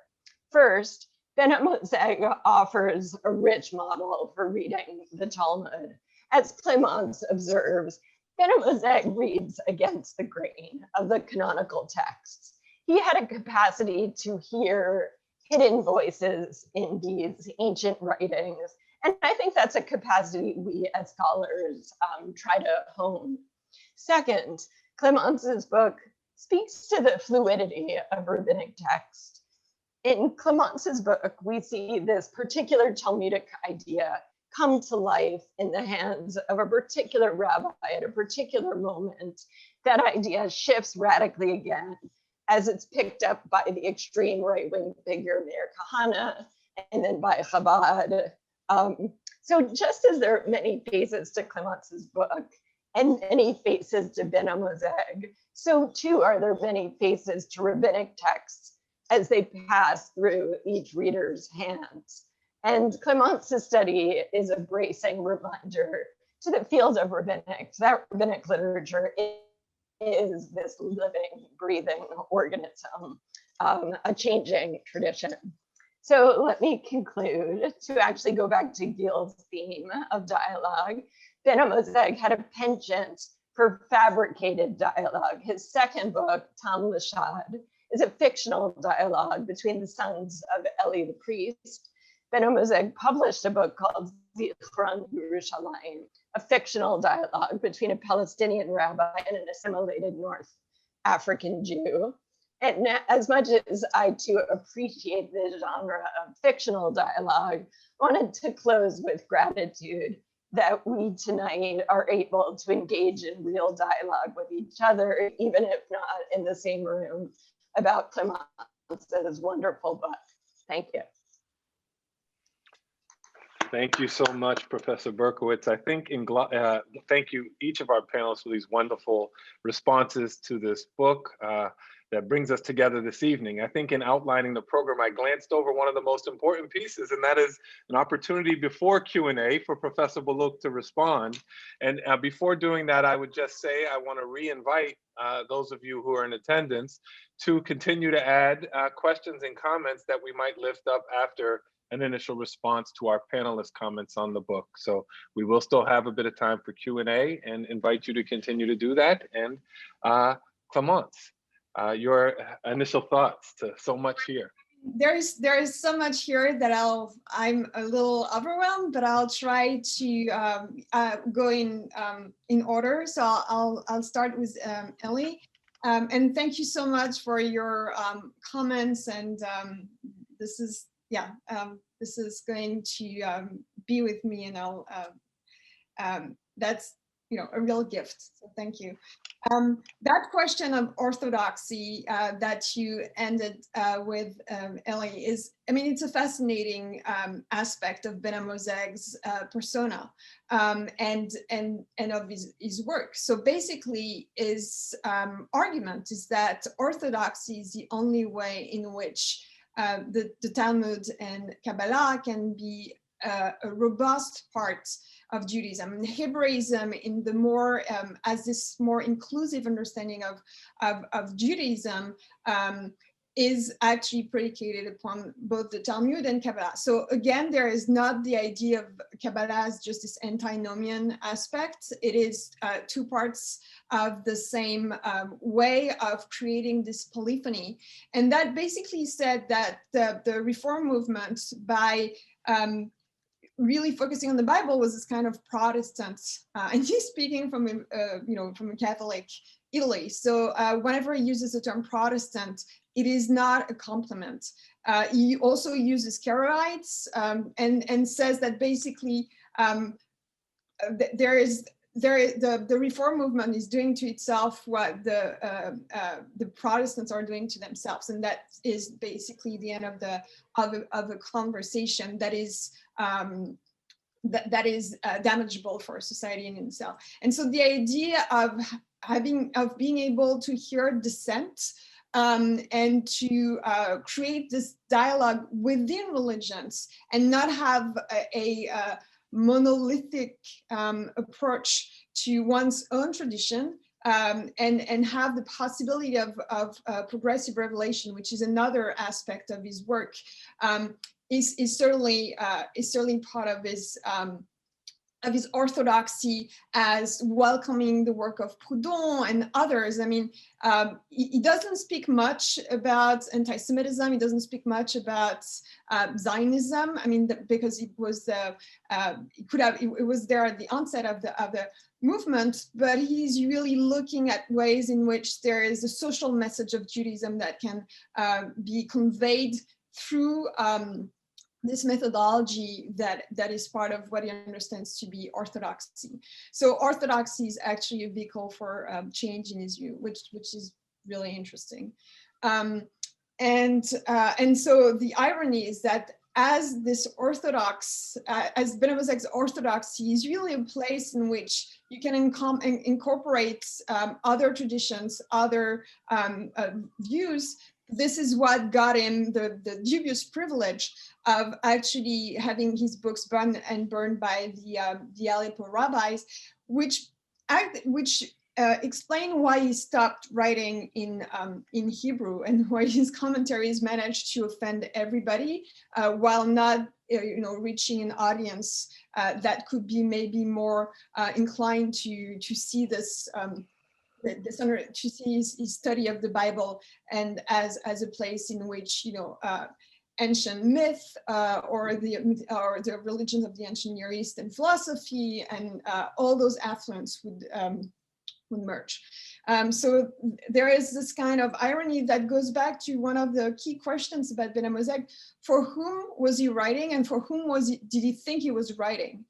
S5: First, Benamozegh offers a rich model for reading the Talmud. As Clémence observes, Benamozegh reads against the grain of the canonical texts. He had a capacity to hear hidden voices in these ancient writings. And I think that's a capacity we as scholars try to hone. Second, Clémence's book speaks to the fluidity of rabbinic text. In Clémence's book, we see this particular Talmudic idea come to life in the hands of a particular rabbi at a particular moment. That idea shifts radically again as it's picked up by the extreme right-wing figure Meir Kahane, and then by Chabad. So just as there are many faces to Clémence's book and many faces to Benamozegh, so too are there many faces to rabbinic texts as they pass through each reader's hands. And Clémence's study is a bracing reminder to the field of rabbinics that rabbinic literature is this living, breathing organism, a changing tradition. So let me conclude to actually go back to Gil's theme of dialogue. Benamozegh had a penchant for fabricated dialogue. His second book, Tam Lashad, is a fictional dialogue between the sons of Eli the priest. Benamozegh published a book called Zichron Yerushalayim, a fictional dialogue between a Palestinian rabbi and an assimilated North African Jew. And as much as I too appreciate the genre of fictional dialogue, I wanted to close with gratitude that we tonight are able to engage in real dialogue with each other, even if not in the same room, about Clémence's wonderful book. Thank you.
S1: Thank you so much, Professor Berkowitz. I think thank you each of our panelists for these wonderful responses to this book that brings us together this evening. I think in outlining the program, I glanced over one of the most important pieces, and that is an opportunity before Q&A for Professor Boulouque to respond. And before doing that, I would just say I want to re-invite those of you who are in attendance to continue to add questions and comments that we might lift up after an initial response to our panelists' comments on the book. So we will still have a bit of time for Q&A and invite you to continue to do that. And Clémence, your initial thoughts to so much here.
S2: There is so much here that I'm a little overwhelmed, but I'll try to go in order. So I'll start with Eli. And thank you so much for your comments. And this is going to be with me, and I'll that's a real gift. So thank you. That question of orthodoxy that you ended with, Eli, is, it's a fascinating aspect of Benamozegh's persona and of his work. So basically, his argument is that orthodoxy is the only way in which the Talmud and Kabbalah can be a robust part of Judaism. Hebraism, in the more as this more inclusive understanding of Judaism, is actually predicated upon both the Talmud and Kabbalah. So again, there is not the idea of Kabbalah as just this antinomian aspect. It is two parts of the same way of creating this polyphony. And that basically said that the Reform movement, by really focusing on the Bible, was this kind of Protestant, and he's speaking from a Catholic Italy. So whenever he uses the term Protestant, it is not a compliment. He also uses Karaites and says that basically the reform movement is doing to itself what the Protestants are doing to themselves, and that is basically the end of a conversation that is damageable for society in itself. And so the idea of being able to hear dissent and to create this dialogue within religions and not have a monolithic approach to one's own tradition, and have the possibility of progressive revelation, which is another aspect of his work, is certainly part of his orthodoxy, as welcoming the work of Proudhon and others. I mean, he doesn't speak much about anti-Semitism. He doesn't speak much about Zionism. I mean, because it was there at the onset of the movement, but he's really looking at ways in which there is a social message of Judaism that can be conveyed through this methodology that is part of what he understands to be orthodoxy. So orthodoxy is actually a vehicle for change in his view, which is really interesting. And so the irony is that as this orthodox, as Benamozegh's orthodoxy is really a place in which you can incorporate other traditions, other views. This is what got him the dubious privilege of actually having his books burned by the Aleppo rabbis, which explain why he stopped writing in Hebrew and why his commentaries managed to offend everybody while not reaching an audience that could be maybe more inclined to see this. To see his study of the Bible and as a place in which ancient myth or the religions of the ancient Near East and philosophy and all those affluents would merge. So there is this kind of irony that goes back to one of the key questions about Benamozegh: for whom was he writing, and for whom did he think he was writing?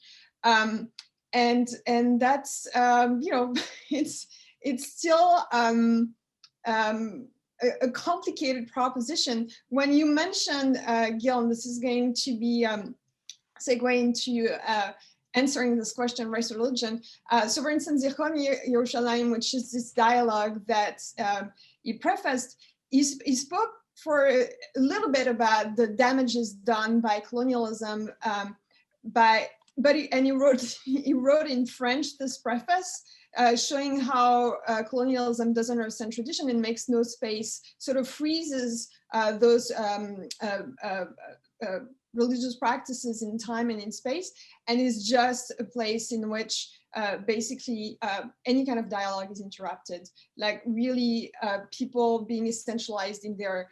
S2: And that's it's still a complicated proposition. When you mentioned, Gil, this is going to be segue into answering this question, race religion. So for instance, Zichron Yerushalayim, which is this dialogue that he prefaced, he spoke for a little bit about the damages done by colonialism, and he wrote in French this preface, showing how colonialism doesn't understand tradition and makes no space, sort of freezes those religious practices in time and in space, and is just a place in which basically any kind of dialogue is interrupted, like really people being essentialized in their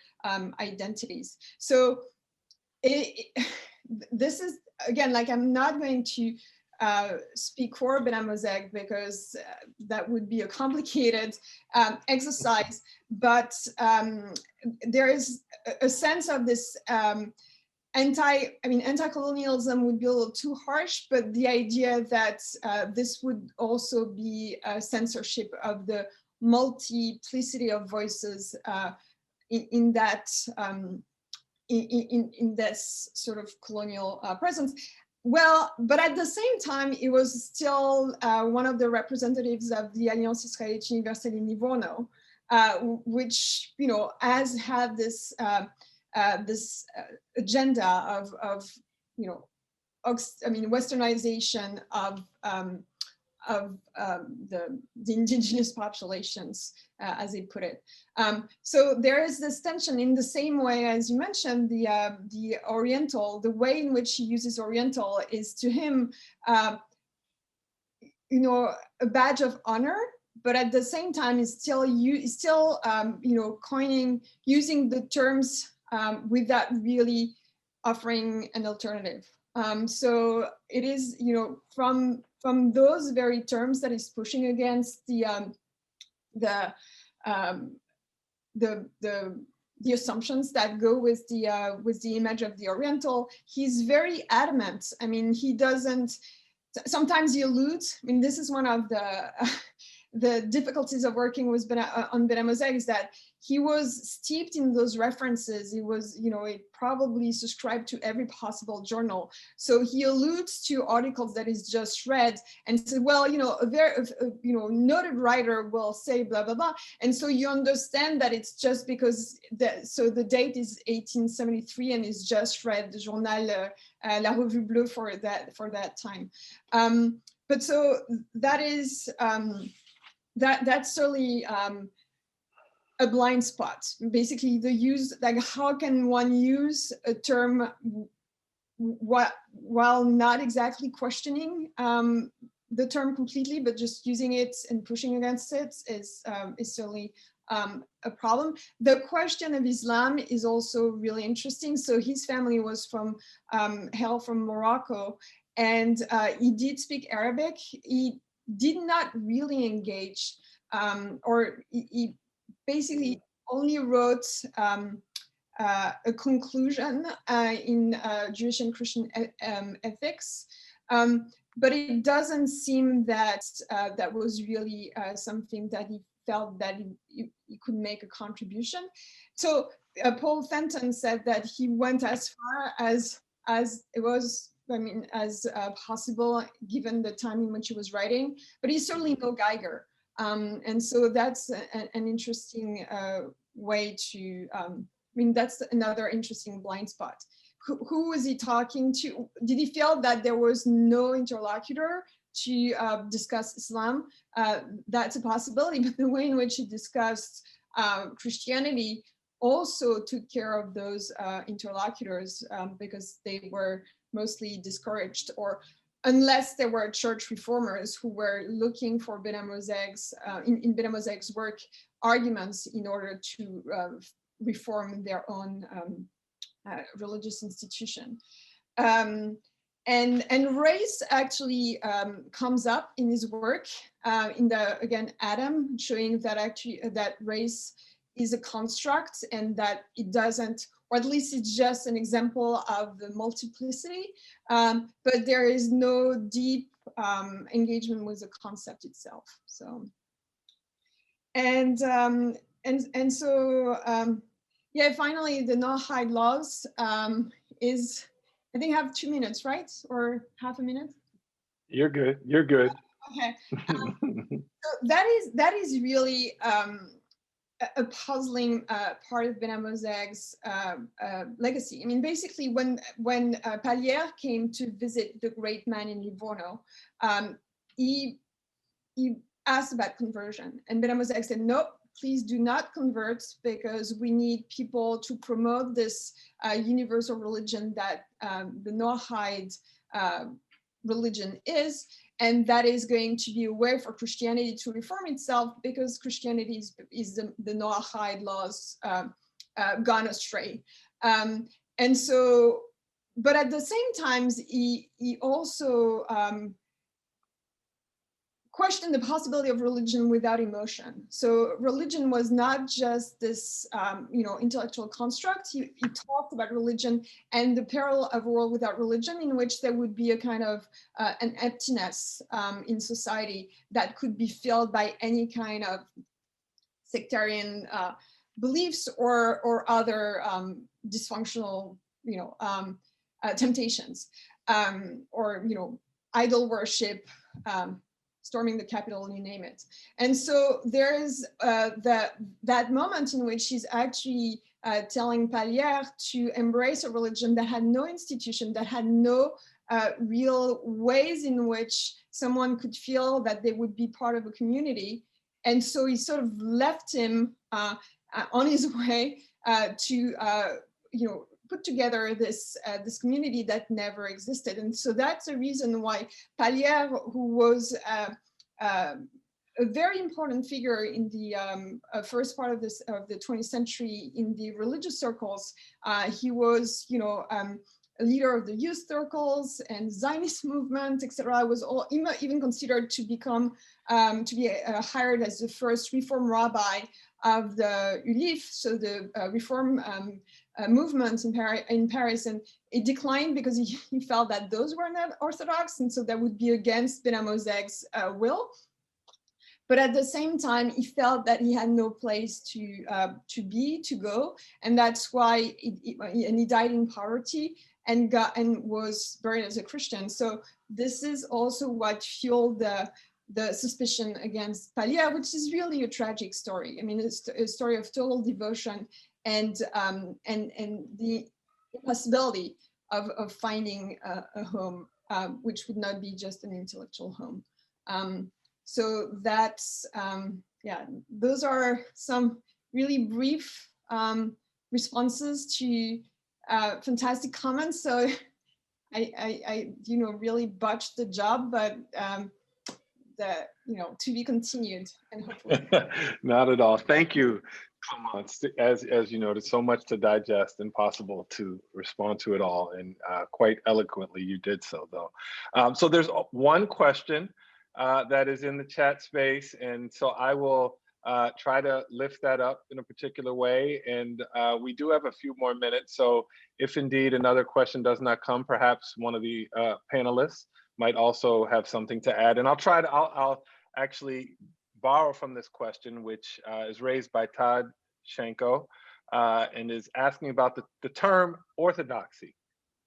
S2: identities. So this is, again, like, I'm not going to speak for Benamozegh because that would be a complicated exercise, but there is a sense of this anti-colonialism would be a little too harsh, but the idea that this would also be a censorship of the multiplicity of voices in this sort of colonial presence. Well, but at the same time, it was still one of the representatives of the Alliance Israélite Universelle in Livorno, which has had this this agenda of westernization of the indigenous populations, as they put it. So there is this tension, in the same way as you mentioned, the Oriental, the way in which he uses Oriental is to him, a badge of honor, but at the same time is still using the terms without really offering an alternative. So it is, from those very terms that is pushing against the assumptions that go with the image of the Oriental. He's very adamant. I mean, he doesn't. sometimes he alludes. I mean, this is one of the difficulties of working with on Benamozegh, is that he was steeped in those references. He was, he probably subscribed to every possible journal. So he alludes to articles that he's just read and said, well, a very, noted writer will say blah, blah, blah. And so you understand that it's just because, so the date is 1873 and he's just read the journal La Revue Bleue for that time. But so that is, that's certainly a blind spot. Basically, the use, like, how can one use a term while not exactly questioning the term completely, but just using it and pushing against it is certainly a problem. The question of Islam is also really interesting. So his family was hail from Morocco, and he did speak Arabic. He did not really engage, or he basically only wrote a conclusion in Jewish and Christian ethics, but it doesn't seem that that was really something that he felt that he could make a contribution. So Paul Fenton said that he went as far as it was, as possible given the time in which he was writing, but he's certainly no Geiger. And so that's an interesting way to, that's another interesting blind spot. Who was he talking to? Did he feel that there was no interlocutor to discuss Islam? That's a possibility, but the way in which he discussed Christianity also took care of those interlocutors because they were mostly discouraged, or unless there were church reformers who were looking for Benamozegh's, in Benamozegh's work, arguments in order to reform their own religious institution. And race actually comes up in his work in again, Adam, showing that actually that race is a construct and that it doesn't, or at least it's just an example of the multiplicity, but there is no deep engagement with the concept itself. So, and so, yeah, finally, the no-hide laws is, I think I have 2 minutes, right? Or half a minute?
S1: You're good, you're good.
S2: Okay. So that is really a puzzling part of Benamozegh's legacy. I mean, basically, when Palière came to visit the great man in Livorno, he asked about conversion, and Benamozegh said, nope, please do not convert, because we need people to promote this universal religion that the Noahide religion is, and that is going to be a way for Christianity to reform itself, because Christianity is the Noahide laws gone astray. And so, but at the same time, he also questioned the possibility of religion without emotion. So religion was not just this, intellectual construct. He talked about religion and the peril of a world without religion, in which there would be a kind of an emptiness in society that could be filled by any kind of sectarian beliefs or other dysfunctional, temptations, or idol worship. Storming the Capitol, you name it. And so there is that moment in which he's actually telling Palière to embrace a religion that had no institution, that had no real ways in which someone could feel that they would be part of a community. And so he sort of left him on his way to, put together this community that never existed. And so that's the reason why Palière, who was a very important figure in the first part of the 20th century in the religious circles, he was, a leader of the youth circles and Zionist movement, etc. Was all even considered to become to be hired as the first reform rabbi of the ULIF, so the Reform movements in Paris, and it declined because he felt that those were not orthodox, and so that would be against Benamozegh's will. But at the same time, he felt that he had no place to go, and that's why he died in poverty and was buried as a Christian. So this is also what fueled the suspicion against Paglia, which is really a tragic story. I mean, it's a story of total devotion and the impossibility of finding a home, which would not be just an intellectual home. So that's, yeah, those are some really brief responses to fantastic comments. So I really botched the job, but to be continued, and hopefully.
S1: Not at all. Thank you, Clémence. As you noted, so much to digest, impossible to respond to it all, and quite eloquently you did so, though. So there's one question that is in the chat space, and so I will try to lift that up in a particular way, and we do have a few more minutes, so if indeed another question does not come, perhaps one of the panelists might also have something to add, and I'll actually borrow from this question, which is raised by Todd Shenko, and is asking about the term orthodoxy,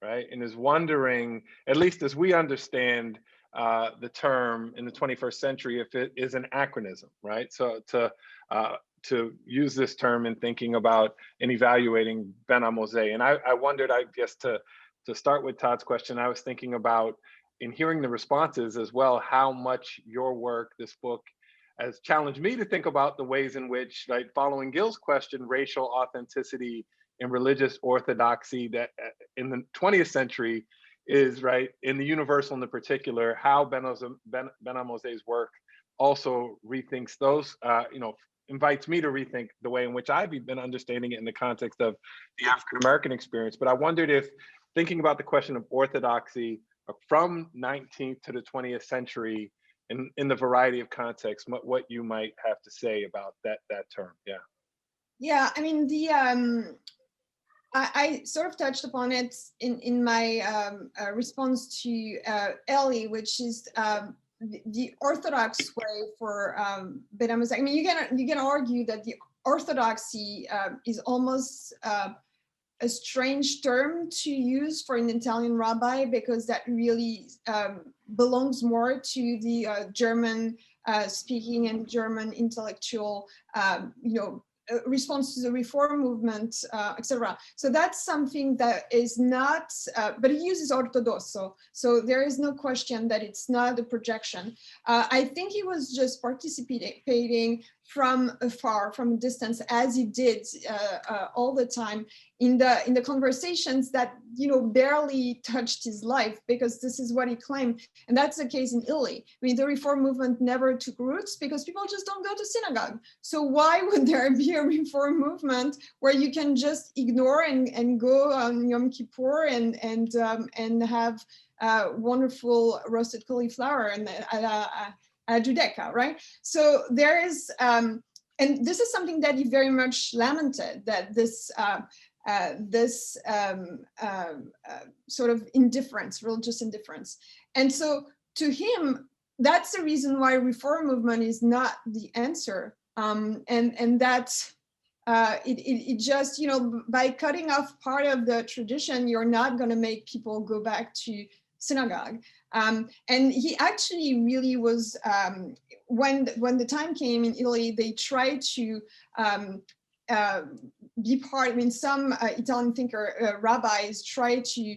S1: right? And is wondering, at least as we understand the term in the 21st century, if it is an anachronism, right? So to use this term in thinking about and evaluating Benamozegh. And I wondered, I guess to start with Todd's question, I was thinking about, in hearing the responses as well, how much your work, this book, has challenged me to think about the ways in which, like following Gil's question, racial authenticity and religious orthodoxy that in the 20th century is, right, in the universal in the particular, how Benamozegh's work also rethinks those, invites me to rethink the way in which I've been understanding it in the context of the African-American experience. But I wondered if, thinking about the question of orthodoxy from 19th to the 20th century, in the variety of contexts, what you might have to say about that term. Yeah.
S2: Yeah, I mean, I sort of touched upon it in my response to Ellie, which is the orthodox way for Benamozegh. I mean, you can argue that the orthodoxy is almost a strange term to use for an Italian rabbi, because that really belongs more to the German speaking and German intellectual, response to the reform movement, etc. So that's something that is not, but it uses ortodosso. So there is no question that it's not a projection. I think he was just participating from afar, from a distance, as he did all the time in the conversations that barely touched his life, because this is what he claimed, and that's the case in Italy. I mean, the reform movement never took roots because people just don't go to synagogue. So why would there be a reform movement where you can just ignore and go on Yom Kippur and have wonderful roasted cauliflower and Judeca, right? So there is, and this is something that he very much lamented, that this sort of indifference, religious indifference. And so to him, that's the reason why reform movement is not the answer. And that it just, by cutting off part of the tradition, you're not going to make people go back to synagogue. And he actually really was, when the time came in Italy, they tried to be part, I mean, some Italian rabbis tried to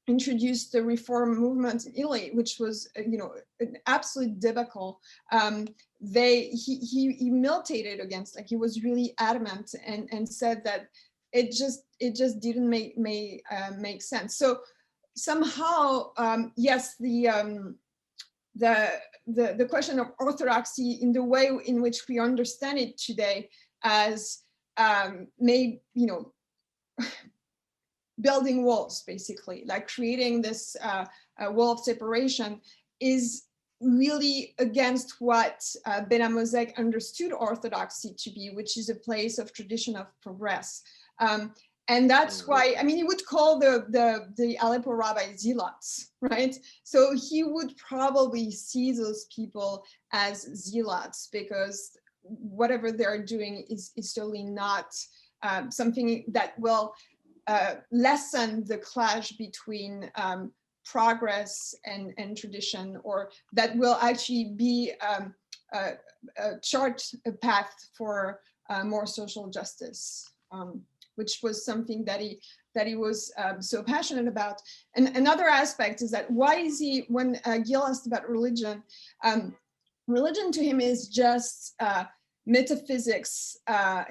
S2: introduce the reform movement in Italy, which was, an absolute debacle. He militated against, like, he was really adamant and said that it just didn't make sense. So somehow, yes, the question of orthodoxy in the way in which we understand it today as building walls, basically, like creating this wall of separation, is really against what Benamozegh understood orthodoxy to be, which is a place of tradition of progress. And that's why, I mean, he would call the Aleppo rabbi zealots, right? So he would probably see those people as zealots, because whatever they're doing is certainly not something that will lessen the clash between progress and tradition, or that will actually be chart a path for more social justice. Which was something that he was so passionate about. And another aspect is that why is he, when Gil asked about religion, religion to him is just metaphysics at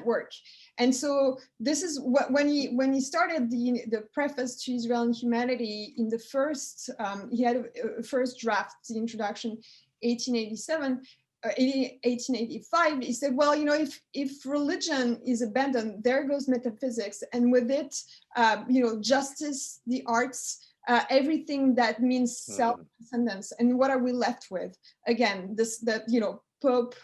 S2: work. And so this is what, when he started the preface to Israel and Humanity, in the first, he had a first draft, the introduction, 1887, 1885, he said, well, you know, if religion is abandoned, there goes metaphysics, and with it, you know, justice, the arts, everything that means self-transcendence. And what are we left with? Again, you know, Pope,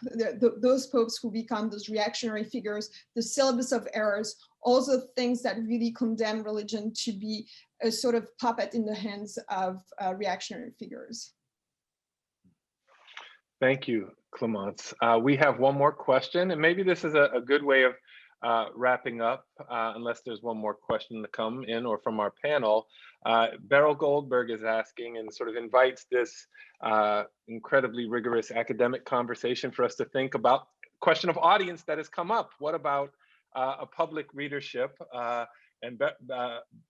S2: those popes who become those reactionary figures, the syllabus of errors, all the things that really condemn religion to be a sort of puppet in the hands of reactionary figures.
S1: Thank you, Clémence. We have one more question, and maybe this is a good way of wrapping up, unless there's one more question to come in or from our panel. Beryl Goldberg is asking, and sort of invites this incredibly rigorous academic conversation for us to think about the question of audience that has come up. What about a public readership? And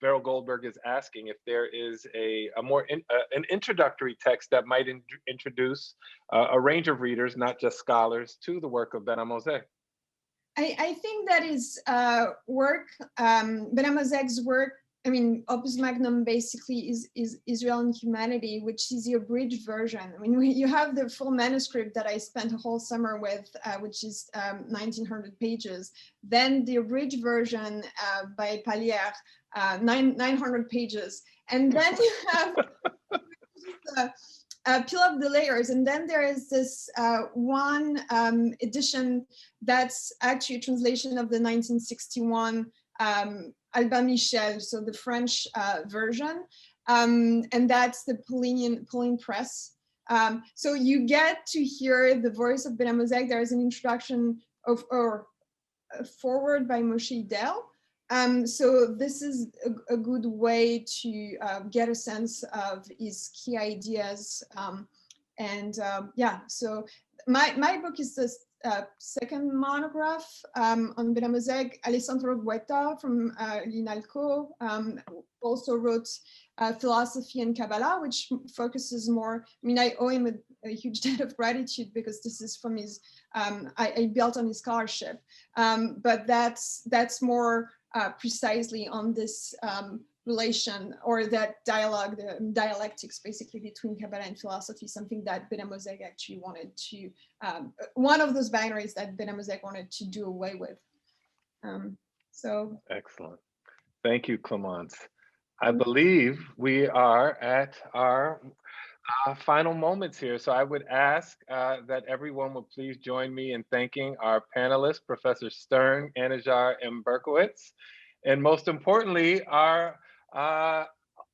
S1: Beryl Goldberg is asking if there is an introductory text that might introduce a range of readers, not just scholars, to the work of Benamozegh.
S2: I think that his work, Benamazegh's work, I mean, Opus Magnum basically is Israel and Humanity, which is the abridged version. I mean, you have the full manuscript that I spent a whole summer with, which is 1900 pages. Then the abridged version by Pallière, 900 pages. And then you have peel up the layers, and then there is this one edition that's actually a translation of the 1961 Albin Michel, so the French version, and that's the Pauline Press. So you get to hear the voice of Benamozegh. There is an introduction or a forward by Moshe Idel. So this is a good way to get a sense of his key ideas. Yeah, so my book is the second monograph on Benamozegh. Alessandro Guetta from l'INALCO also wrote Philosophy and Kabbalah, which focuses more, I mean, I owe him a huge debt of gratitude, because this is from his, I built on his scholarship, but that's more precisely on this relation, or that dialogue, the dialectics basically between Kabbalah and philosophy, something that Benamozegh actually wanted to, one of those binaries that Benamozegh wanted to do away with. So excellent.
S1: Thank you, Clémence. I believe we are at our final moments here. So I would ask that everyone would please join me in thanking our panelists, Professor Stern, Anajar, and Berkowitz, and most importantly, our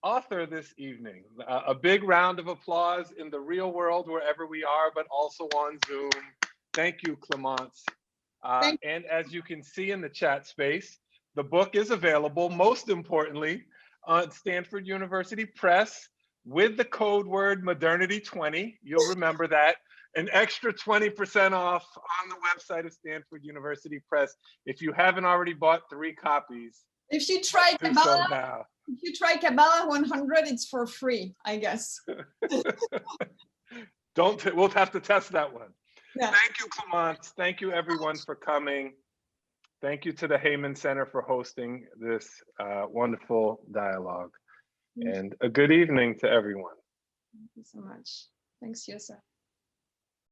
S1: author this evening. A big round of applause in the real world, wherever we are, but also on Zoom. Thank you, Clémence. And as you can see in the chat space, the book is available, most importantly, on Stanford University Press, with the code word Modernity 20. You'll remember that. An extra 20% off on the website of Stanford University Press. If you haven't already bought 3 copies,
S2: if you try Kabbalah, if you try Kabbalah 100, it's for free, I guess.
S1: We'll have to test that one.
S2: Yeah.
S1: Thank you, Clémence. Thank you, everyone, for coming. Thank you to the Heyman Center for hosting this wonderful dialogue. And a good evening to everyone.
S2: Thank you so much. Thanks, Yosef.